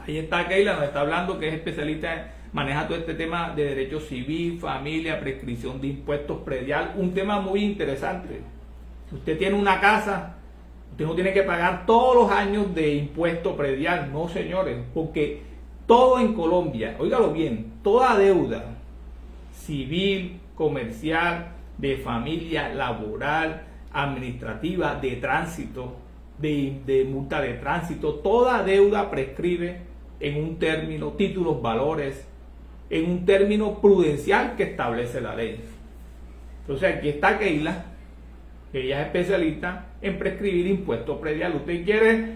Ahí está Keila, nos está hablando, que es especialista, maneja todo este tema de derecho civil, familia, prescripción de impuestos predial, un tema muy interesante. Si usted tiene una casa, usted no tiene que pagar todos los años de impuesto predial, no señores, porque todo en Colombia, óigalo bien, toda deuda civil, comercial, de familia, laboral, administrativa, de tránsito, de multa de tránsito, toda deuda prescribe en un término, títulos, valores, en un término prudencial que establece la ley. Entonces aquí está Keila, que ella es especialista en prescribir impuestos predial. Usted quiere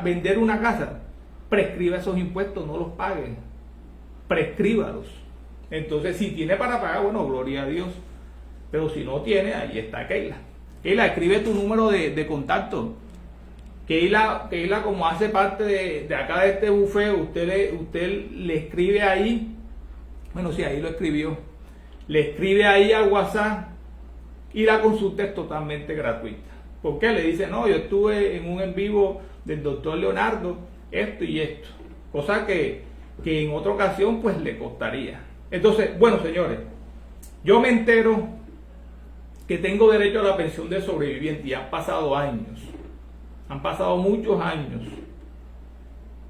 vender una casa, prescriba esos impuestos, no los pague, prescríbalos. Entonces, si tiene para pagar, bueno, gloria a Dios. Pero si no tiene, ahí está Keila. Keila, escribe tu número de contacto. Keila, como hace parte de acá de este buffet, usted le escribe ahí. Bueno, sí, ahí lo escribió. Le escribe ahí al WhatsApp y la consulta es totalmente gratuita. ¿Por qué? Le dice, no, yo estuve en un en vivo del doctor Leonardo, esto y esto. Cosa que en otra ocasión pues le costaría. Entonces, bueno, señores, yo me entero que tengo derecho a la pensión de sobreviviente y han pasado años, han pasado muchos años,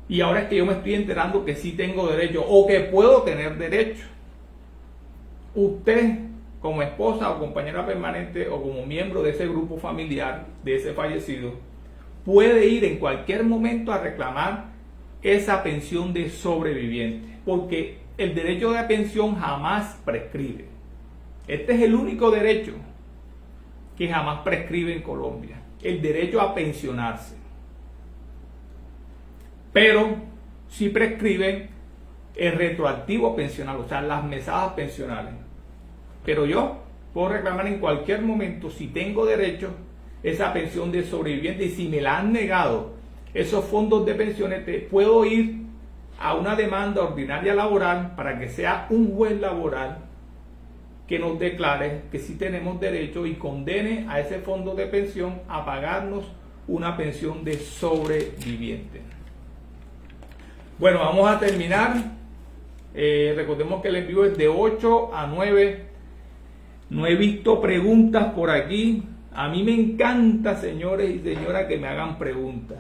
y ahora es que yo me estoy enterando que sí tengo derecho o que puedo tener derecho. Usted, como esposa o compañera permanente o como miembro de ese grupo familiar de ese fallecido, puede ir en cualquier momento a reclamar esa pensión de sobreviviente, porque el derecho de pensión jamás prescribe. Este es el único derecho que jamás prescribe en Colombia, el derecho a pensionarse. Pero sí prescribe el retroactivo pensional, o sea, las mesadas pensionales. Pero yo puedo reclamar en cualquier momento, si tengo derecho, esa pensión de sobreviviente, y si me la han negado esos fondos de pensiones, puedo ir a una demanda ordinaria laboral para que sea un juez laboral que nos declare que sí tenemos derecho y condene a ese fondo de pensión a pagarnos una pensión de sobreviviente. Bueno, vamos a terminar. Recordemos que el envío es de 8 a 9. No he visto preguntas por aquí. A mí me encanta, señores y señoras, que me hagan preguntas.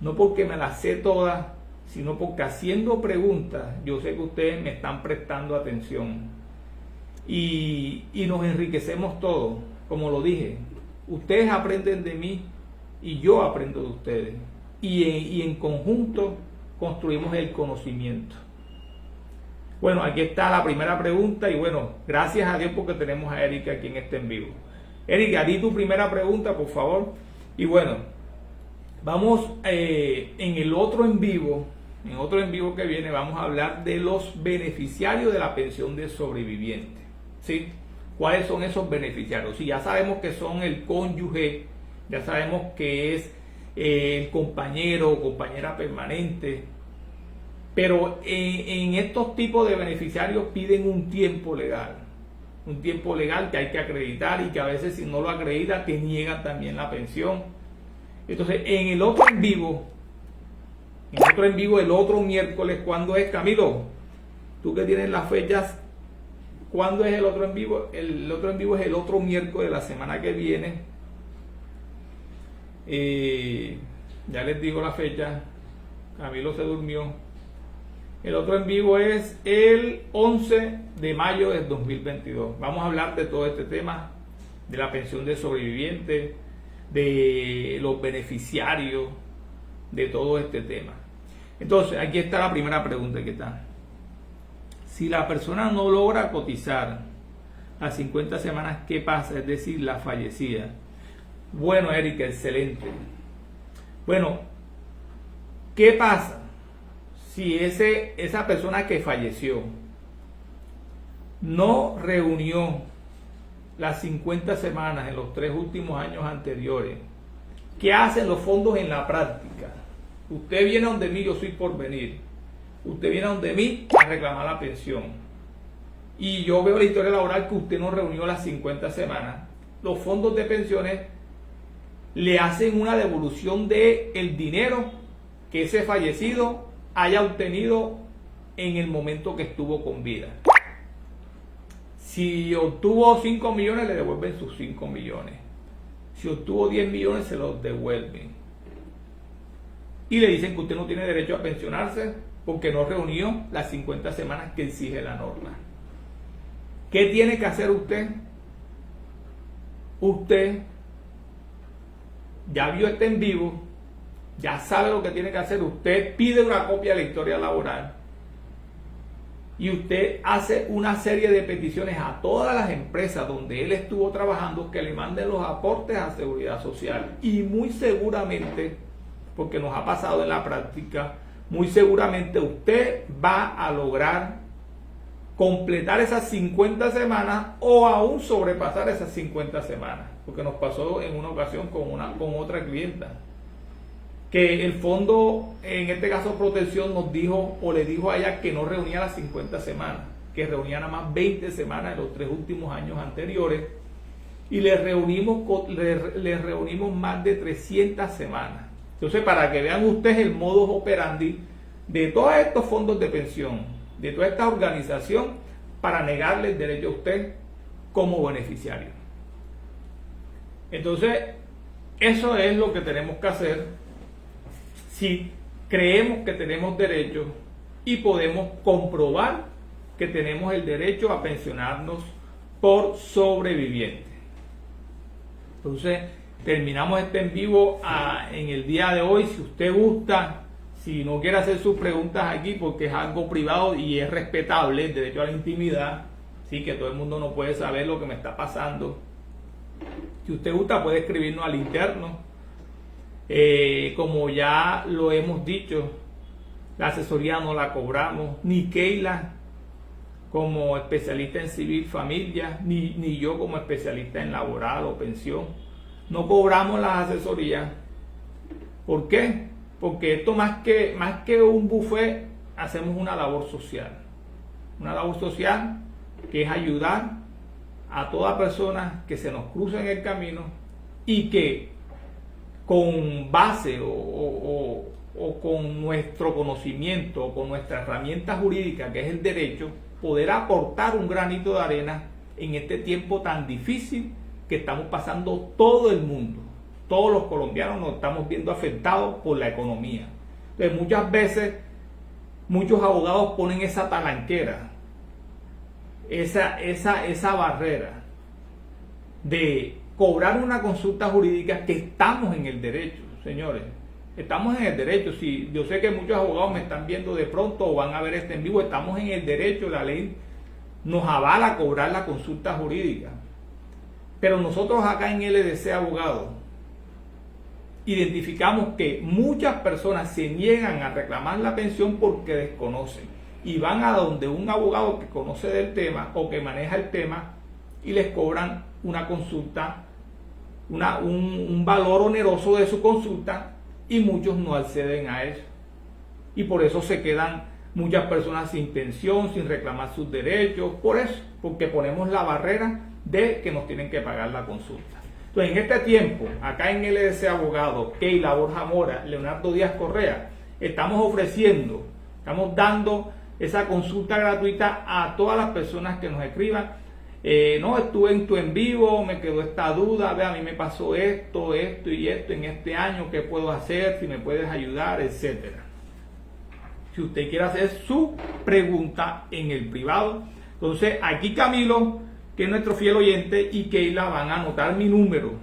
No porque me las sé todas, sino porque haciendo preguntas, yo sé que ustedes me están prestando atención. Y nos enriquecemos todos. Como lo dije, ustedes aprenden de mí y yo aprendo de ustedes. Y en conjunto construimos el conocimiento. Bueno, aquí está la primera pregunta y bueno, gracias a Dios porque tenemos a Erika aquí en este en vivo. Erika, di tu primera pregunta, por favor. Y bueno, vamos en el otro en vivo. En otro en vivo que viene vamos a hablar de los beneficiarios de la pensión de sobreviviente. ¿Sí? ¿Cuáles son esos beneficiarios? Sí, ya sabemos que son el cónyuge, ya sabemos que es el compañero o compañera permanente, pero en estos tipos de beneficiarios piden un tiempo legal que hay que acreditar y que a veces si no lo acredita te niegan también la pensión. Entonces, en el otro en vivo, el otro miércoles, ¿cuándo es, Camilo? Tú que tienes las fechas, ¿cuándo es el otro en vivo? El otro en vivo es el otro miércoles de la semana que viene. Ya les digo la fecha. Camilo se durmió. El otro en vivo es el 11 de mayo del 2022. Vamos a hablar de todo este tema, de la pensión de sobreviviente, de los beneficiarios, de todo este tema. Entonces, aquí está la primera pregunta que está. Si la persona no logra cotizar a 50 semanas, ¿qué pasa? Es decir, la fallecida. Bueno, Erika, excelente. Bueno, ¿qué pasa si esa persona que falleció no reunió las 50 semanas en los 3 últimos años anteriores, ¿qué hacen los fondos en la práctica? Usted viene a donde mí, yo soy Porvenir. Usted viene a donde mí a reclamar la pensión. Y yo veo la historia laboral que usted no reunió las 50 semanas. Los fondos de pensiones le hacen una devolución del dinero que ese fallecido haya obtenido en el momento que estuvo con vida. Si obtuvo 5 millones, le devuelven sus 5 millones. Si obtuvo 10 millones, se los devuelven. Y le dicen que usted no tiene derecho a pensionarse porque no reunió las 50 semanas que exige la norma. ¿Qué tiene que hacer usted? Usted ya vio este en vivo, ya sabe lo que tiene que hacer. Usted pide una copia de la historia laboral y usted hace una serie de peticiones a todas las empresas donde él estuvo trabajando que le manden los aportes a Seguridad Social. Y muy seguramente, porque nos ha pasado en la práctica, muy seguramente usted va a lograr completar esas 50 semanas o aún sobrepasar esas 50 semanas, porque nos pasó en una ocasión con otra clienta, que el fondo, en este caso Protección, nos dijo o le dijo a ella que no reunía las 50 semanas, que reunía nada más 20 semanas en los 3 últimos años anteriores, y le reunimos más de 300 semanas. Entonces, para que vean ustedes el modus operandi de todos estos fondos de pensión, de toda esta organización, para negarle el derecho a usted como beneficiario. Entonces, eso es lo que tenemos que hacer si creemos que tenemos derecho y podemos comprobar que tenemos el derecho a pensionarnos por sobreviviente. Entonces, terminamos este en vivo en el día de hoy. Si usted gusta, si no quiere hacer sus preguntas aquí porque es algo privado y es respetable el derecho a la intimidad, sí, que todo el mundo no puede saber lo que me está pasando. Si usted gusta, puede escribirnos al interno. Como ya lo hemos dicho, la asesoría no la cobramos, ni Keila como especialista en civil familia, ni yo como especialista en laboral o pensión. No cobramos las asesorías. ¿Por qué? Porque esto más que un buffet, hacemos una labor social. Una labor social que es ayudar a toda persona que se nos cruza en el camino y que con base o con nuestro conocimiento o con nuestra herramienta jurídica que es el derecho, poder aportar un granito de arena en este tiempo tan difícil que estamos pasando todo el mundo. Todos los colombianos nos estamos viendo afectados por la economía. Entonces, muchas veces muchos abogados ponen esa talanquera, esa barrera de cobrar una consulta jurídica, que estamos en el derecho, señores. Estamos en el derecho. Si yo sé que muchos abogados me están viendo de pronto o van a ver este en vivo, estamos en el derecho. La ley nos avala a cobrar la consulta jurídica. Pero nosotros acá en LDC Abogados identificamos que muchas personas se niegan a reclamar la pensión porque desconocen y van a donde un abogado que conoce del tema o que maneja el tema y les cobran una consulta, un valor oneroso de su consulta, y muchos no acceden a eso. Y por eso se quedan muchas personas sin pensión, sin reclamar sus derechos, por eso, porque ponemos la barrera de que nos tienen que pagar la consulta. Entonces, en este tiempo, acá en LDC Abogado, Keila, Borja Mora, Leonardo Díaz Correa, estamos dando esa consulta gratuita a todas las personas que nos escriban. No, estuve en tu en vivo, me quedó esta duda, a mí me pasó esto y esto en este año, ¿qué puedo hacer? Si me puedes ayudar, etcétera. Si usted quiere hacer su pregunta en el privado, entonces aquí Camilo, que es nuestro fiel oyente, y Keila van a anotar mi número.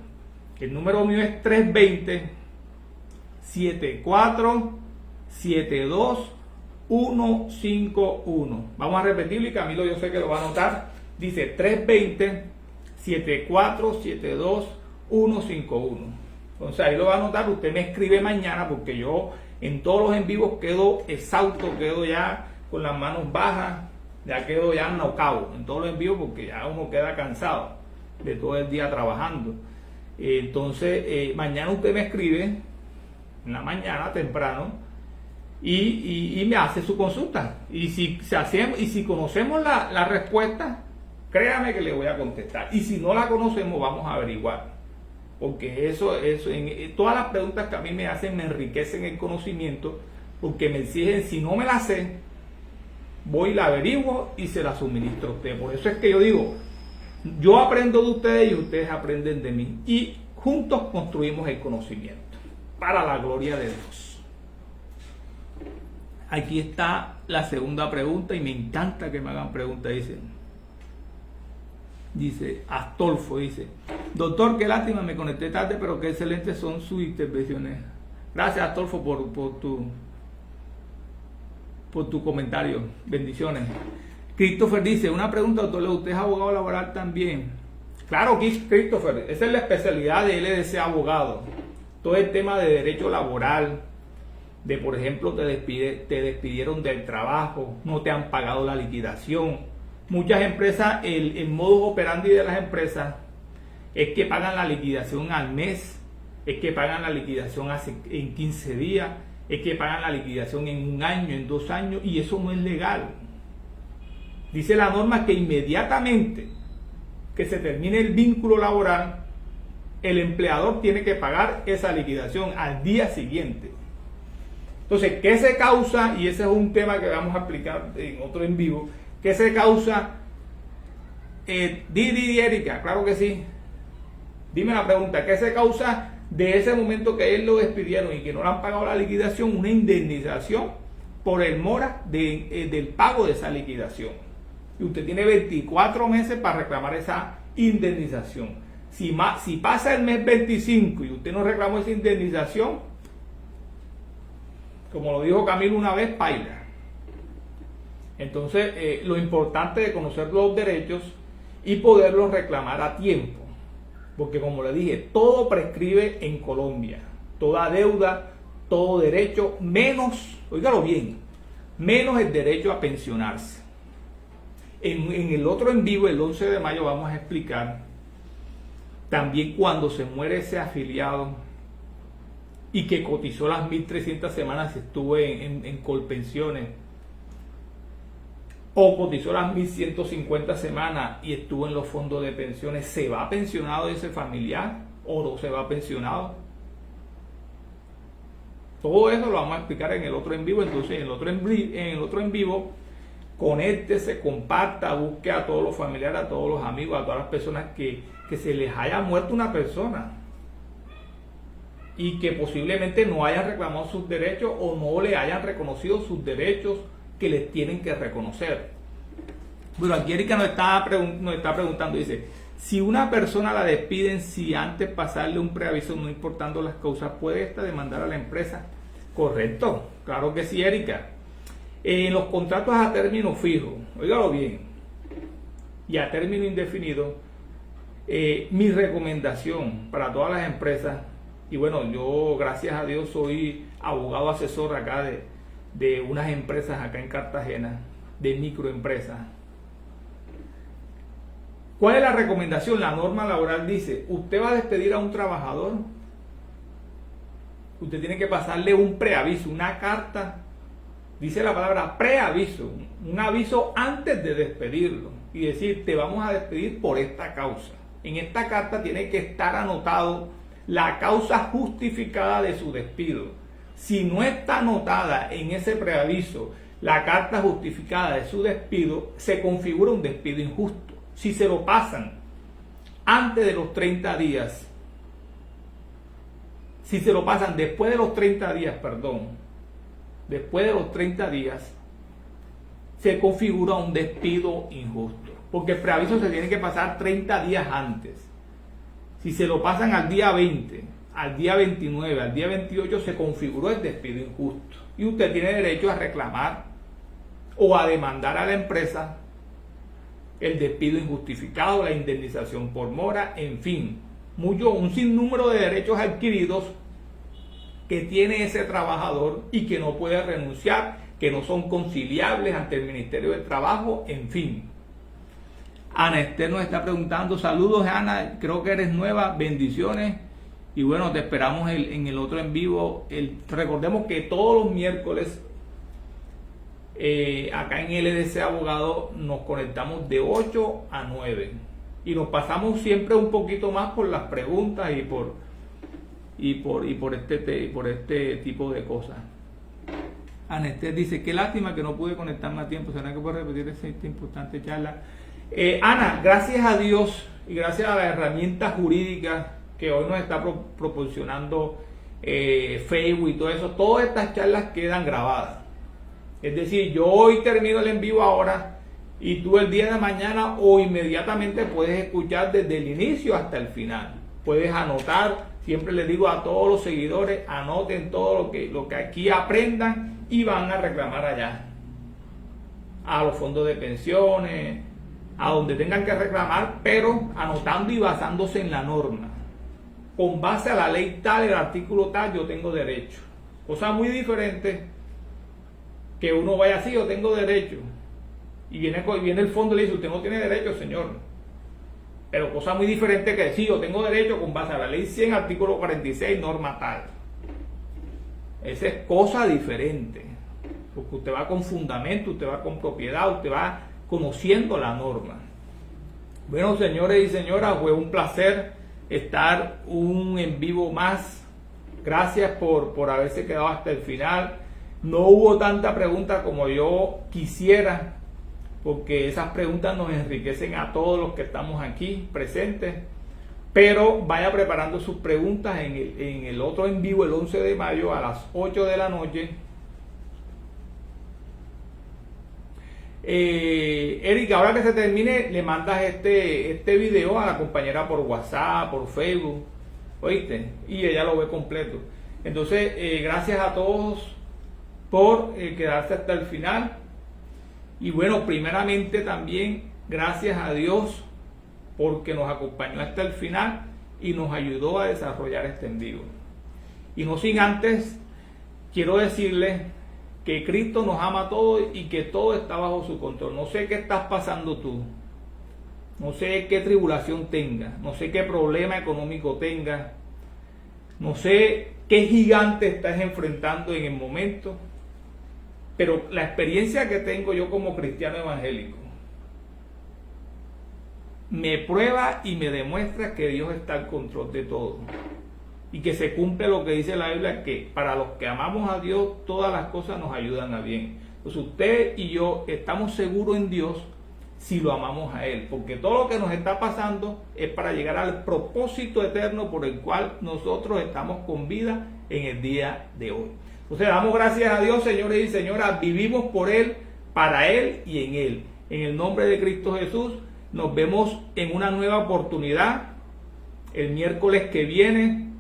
El número mío es 320-7472-151. Vamos a repetirlo y Camilo yo sé que lo va a anotar. Dice 320-7472-151. Entonces ahí lo va a anotar. Usted me escribe mañana porque yo en todos los en vivos quedo exhausto, quedo ya con las manos bajas, ya quedo ya knockout en todos los en vivos porque ya uno queda cansado. de todo el día trabajando. Entonces, mañana usted me escribe, en la mañana temprano, y me hace su consulta. Y si conocemos la respuesta, créame que le voy a contestar. Y si no la conocemos, vamos a averiguar. Porque eso todas las preguntas que a mí me hacen me enriquecen el conocimiento, porque me exigen, si no me la sé, voy, la averiguo y se la suministro a usted. Por eso es que yo digo, yo aprendo de ustedes y ustedes aprenden de mí. Y juntos construimos el conocimiento, para la gloria de Dios. Aquí está la segunda pregunta y me encanta que me hagan preguntas. Dice Astolfo, dice: doctor, qué lástima, me conecté tarde, pero qué excelentes son sus intervenciones. Gracias, Astolfo, por tu comentario. Bendiciones. Christopher dice: una pregunta, doctor, ¿usted es abogado laboral también? Claro, Christopher, esa es la especialidad de LDC Abogado. Todo el tema de derecho laboral, de por ejemplo te despidieron del trabajo, no te han pagado la liquidación. Muchas empresas, el modus operandi de las empresas es que pagan la liquidación al mes, es que pagan la liquidación en 15 días, es que pagan la liquidación en 1 año, en 2 años, y eso no es legal. Dice la norma que inmediatamente que se termine el vínculo laboral, el empleador tiene que pagar esa liquidación al día siguiente. Entonces, ¿qué se causa? Y ese es un tema que vamos a explicar en otro en vivo. ¿Qué se causa? Erika, claro que sí. Dime la pregunta, ¿qué se causa de ese momento que él lo despidieron y que no le han pagado la liquidación? Una indemnización por el mora del pago de esa liquidación. Y usted tiene 24 meses para reclamar esa indemnización. Si pasa el mes 25 y usted no reclamó esa indemnización, como lo dijo Camilo una vez, paila. Entonces, lo importante es conocer los derechos y poderlos reclamar a tiempo. Porque como le dije, todo prescribe en Colombia. Toda deuda, todo derecho, menos, óigalo bien, menos el derecho a pensionarse. En el otro en vivo, el 11 de mayo, vamos a explicar también cuando se muere ese afiliado y que cotizó las 1.300 semanas, estuvo en Colpensiones, o cotizó las 1.150 semanas y estuvo en los fondos de pensiones, ¿se va pensionado ese familiar o no se va pensionado? Todo eso lo vamos a explicar en el otro en vivo. Entonces, en el otro en vivo, conéctese, comparta, busque a todos los familiares, a todos los amigos, a todas las personas que se les haya muerto una persona y que posiblemente no hayan reclamado sus derechos o no le hayan reconocido sus derechos que les tienen que reconocer. Bueno, aquí Erika nos está preguntando, dice: si una persona la despiden, si antes pasarle un preaviso, no importando las causas, ¿puede esta demandar a la empresa? Correcto, claro que sí, Erika. En los contratos a término fijo, óigalo bien, y a término indefinido, mi recomendación para todas las empresas, y bueno, yo gracias a Dios soy abogado asesor acá de unas empresas acá en Cartagena, de microempresas. ¿Cuál es la recomendación? La norma laboral dice: usted va a despedir a un trabajador, usted tiene que pasarle un preaviso, una carta, dice la palabra preaviso, un aviso antes de despedirlo y decir: te vamos a despedir por esta causa. En esta carta tiene que estar anotado la causa justificada de su despido. Si no está anotada en ese preaviso la carta justificada de su despido, se configura un despido injusto. Si se lo pasan antes de los 30 días, si se lo pasan después de los 30 días, después de los 30 días, se configura un despido injusto. Porque el preaviso se tiene que pasar 30 días antes. Si se lo pasan al día 20, al día 29, al día 28, se configuró el despido injusto. Y usted tiene derecho a reclamar o a demandar a la empresa el despido injustificado, la indemnización por mora, en fin, un sinnúmero de derechos adquiridos que tiene ese trabajador y que no puede renunciar, que no son conciliables ante el Ministerio del Trabajo, en fin. Ana Esther nos está preguntando, saludos Ana, creo que eres nueva, bendiciones. Y bueno, te esperamos en el otro en vivo. Recordemos que todos los miércoles acá en LDC Abogado nos conectamos de 8 a 9. Y nos pasamos siempre un poquito más por las preguntas y por este tipo de cosas. Ana Esther dice, qué lástima que no pude conectarme a tiempo. ¿Será que puedo repetir esta importante charla? Ana, gracias a Dios y gracias a las herramientas jurídicas que hoy nos está proporcionando Facebook y todo eso, todas estas charlas quedan grabadas. Es decir, yo hoy termino el en vivo ahora y tú el día de mañana o inmediatamente puedes escuchar desde el inicio hasta el final. Puedes anotar, siempre les digo a todos los seguidores, anoten todo lo que aquí aprendan y van a reclamar allá. A los fondos de pensiones, a donde tengan que reclamar, pero anotando y basándose en la norma. Con base a la ley tal, el artículo tal, yo tengo derecho. Cosa muy diferente que uno vaya así, yo tengo derecho. Y viene el fondo y le dice, usted no tiene derecho, señor. Pero cosa muy diferente que decir, yo tengo derecho con base a la ley 100, artículo 46, norma tal. Esa es cosa diferente. Porque usted va con fundamento, usted va con propiedad, usted va conociendo la norma. Bueno, señores y señoras, fue un placer estar un en vivo más. Gracias por haberse quedado hasta el final. No hubo tanta pregunta como yo quisiera, porque esas preguntas nos enriquecen a todos los que estamos aquí presentes. Pero vaya preparando sus preguntas en el otro en vivo el 11 de mayo a las 8 de la noche. Erika, ahora que se termine, le mandas este video a la compañera por WhatsApp, por Facebook, ¿oíste? Y ella lo ve completo. Entonces, gracias a todos por quedarse hasta el final. Y bueno, primeramente también gracias a Dios porque nos acompañó hasta el final y nos ayudó a desarrollar este en vivo. Y no sin antes, quiero decirles que Cristo nos ama a todos y que todo está bajo su control. No sé qué estás pasando tú, no sé qué tribulación tengas, no sé qué problema económico tengas, no sé qué gigante estás enfrentando en el momento, pero la experiencia que tengo yo como cristiano evangélico me prueba y me demuestra que Dios está al control de todo. Y que se cumple lo que dice la Biblia, que para los que amamos a Dios, todas las cosas nos ayudan a bien. Entonces usted y yo estamos seguros en Dios si lo amamos a Él, porque todo lo que nos está pasando es para llegar al propósito eterno por el cual nosotros estamos con vida en el día de hoy. Entonces damos gracias a Dios, señores y señoras, vivimos por Él, para Él y en Él. En el nombre de Cristo Jesús, nos vemos en una nueva oportunidad el miércoles que viene.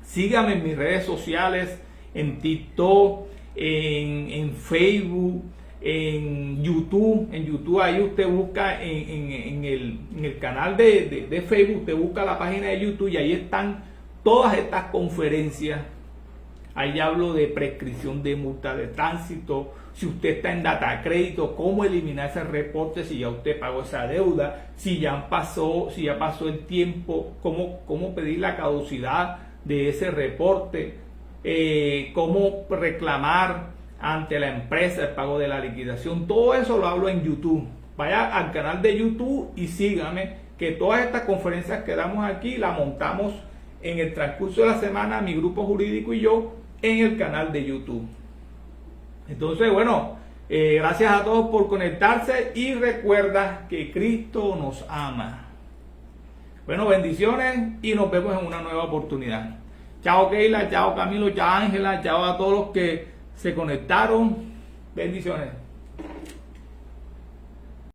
Síganme en mis redes sociales, en TikTok, en Facebook, en YouTube. En YouTube ahí usted busca en el canal de Facebook, usted busca la página de YouTube y ahí están todas estas conferencias. Ahí hablo de prescripción de multa de tránsito, si usted está en data crédito, cómo eliminar ese reporte si ya usted pagó esa deuda, si ya pasó el tiempo, cómo pedir la caducidad de ese reporte, cómo reclamar ante la empresa el pago de la liquidación. Todo eso lo hablo en YouTube. Vaya al canal de YouTube y sígame, que todas estas conferencias que damos aquí las montamos en el transcurso de la semana, mi grupo jurídico y yo, en el canal de YouTube. Entonces, bueno, gracias a todos por conectarse y recuerda que Cristo nos ama. Bueno, bendiciones y nos vemos en una nueva oportunidad. Chao Keila, chao Camilo, chao Ángela, chao a todos los que se conectaron. Bendiciones.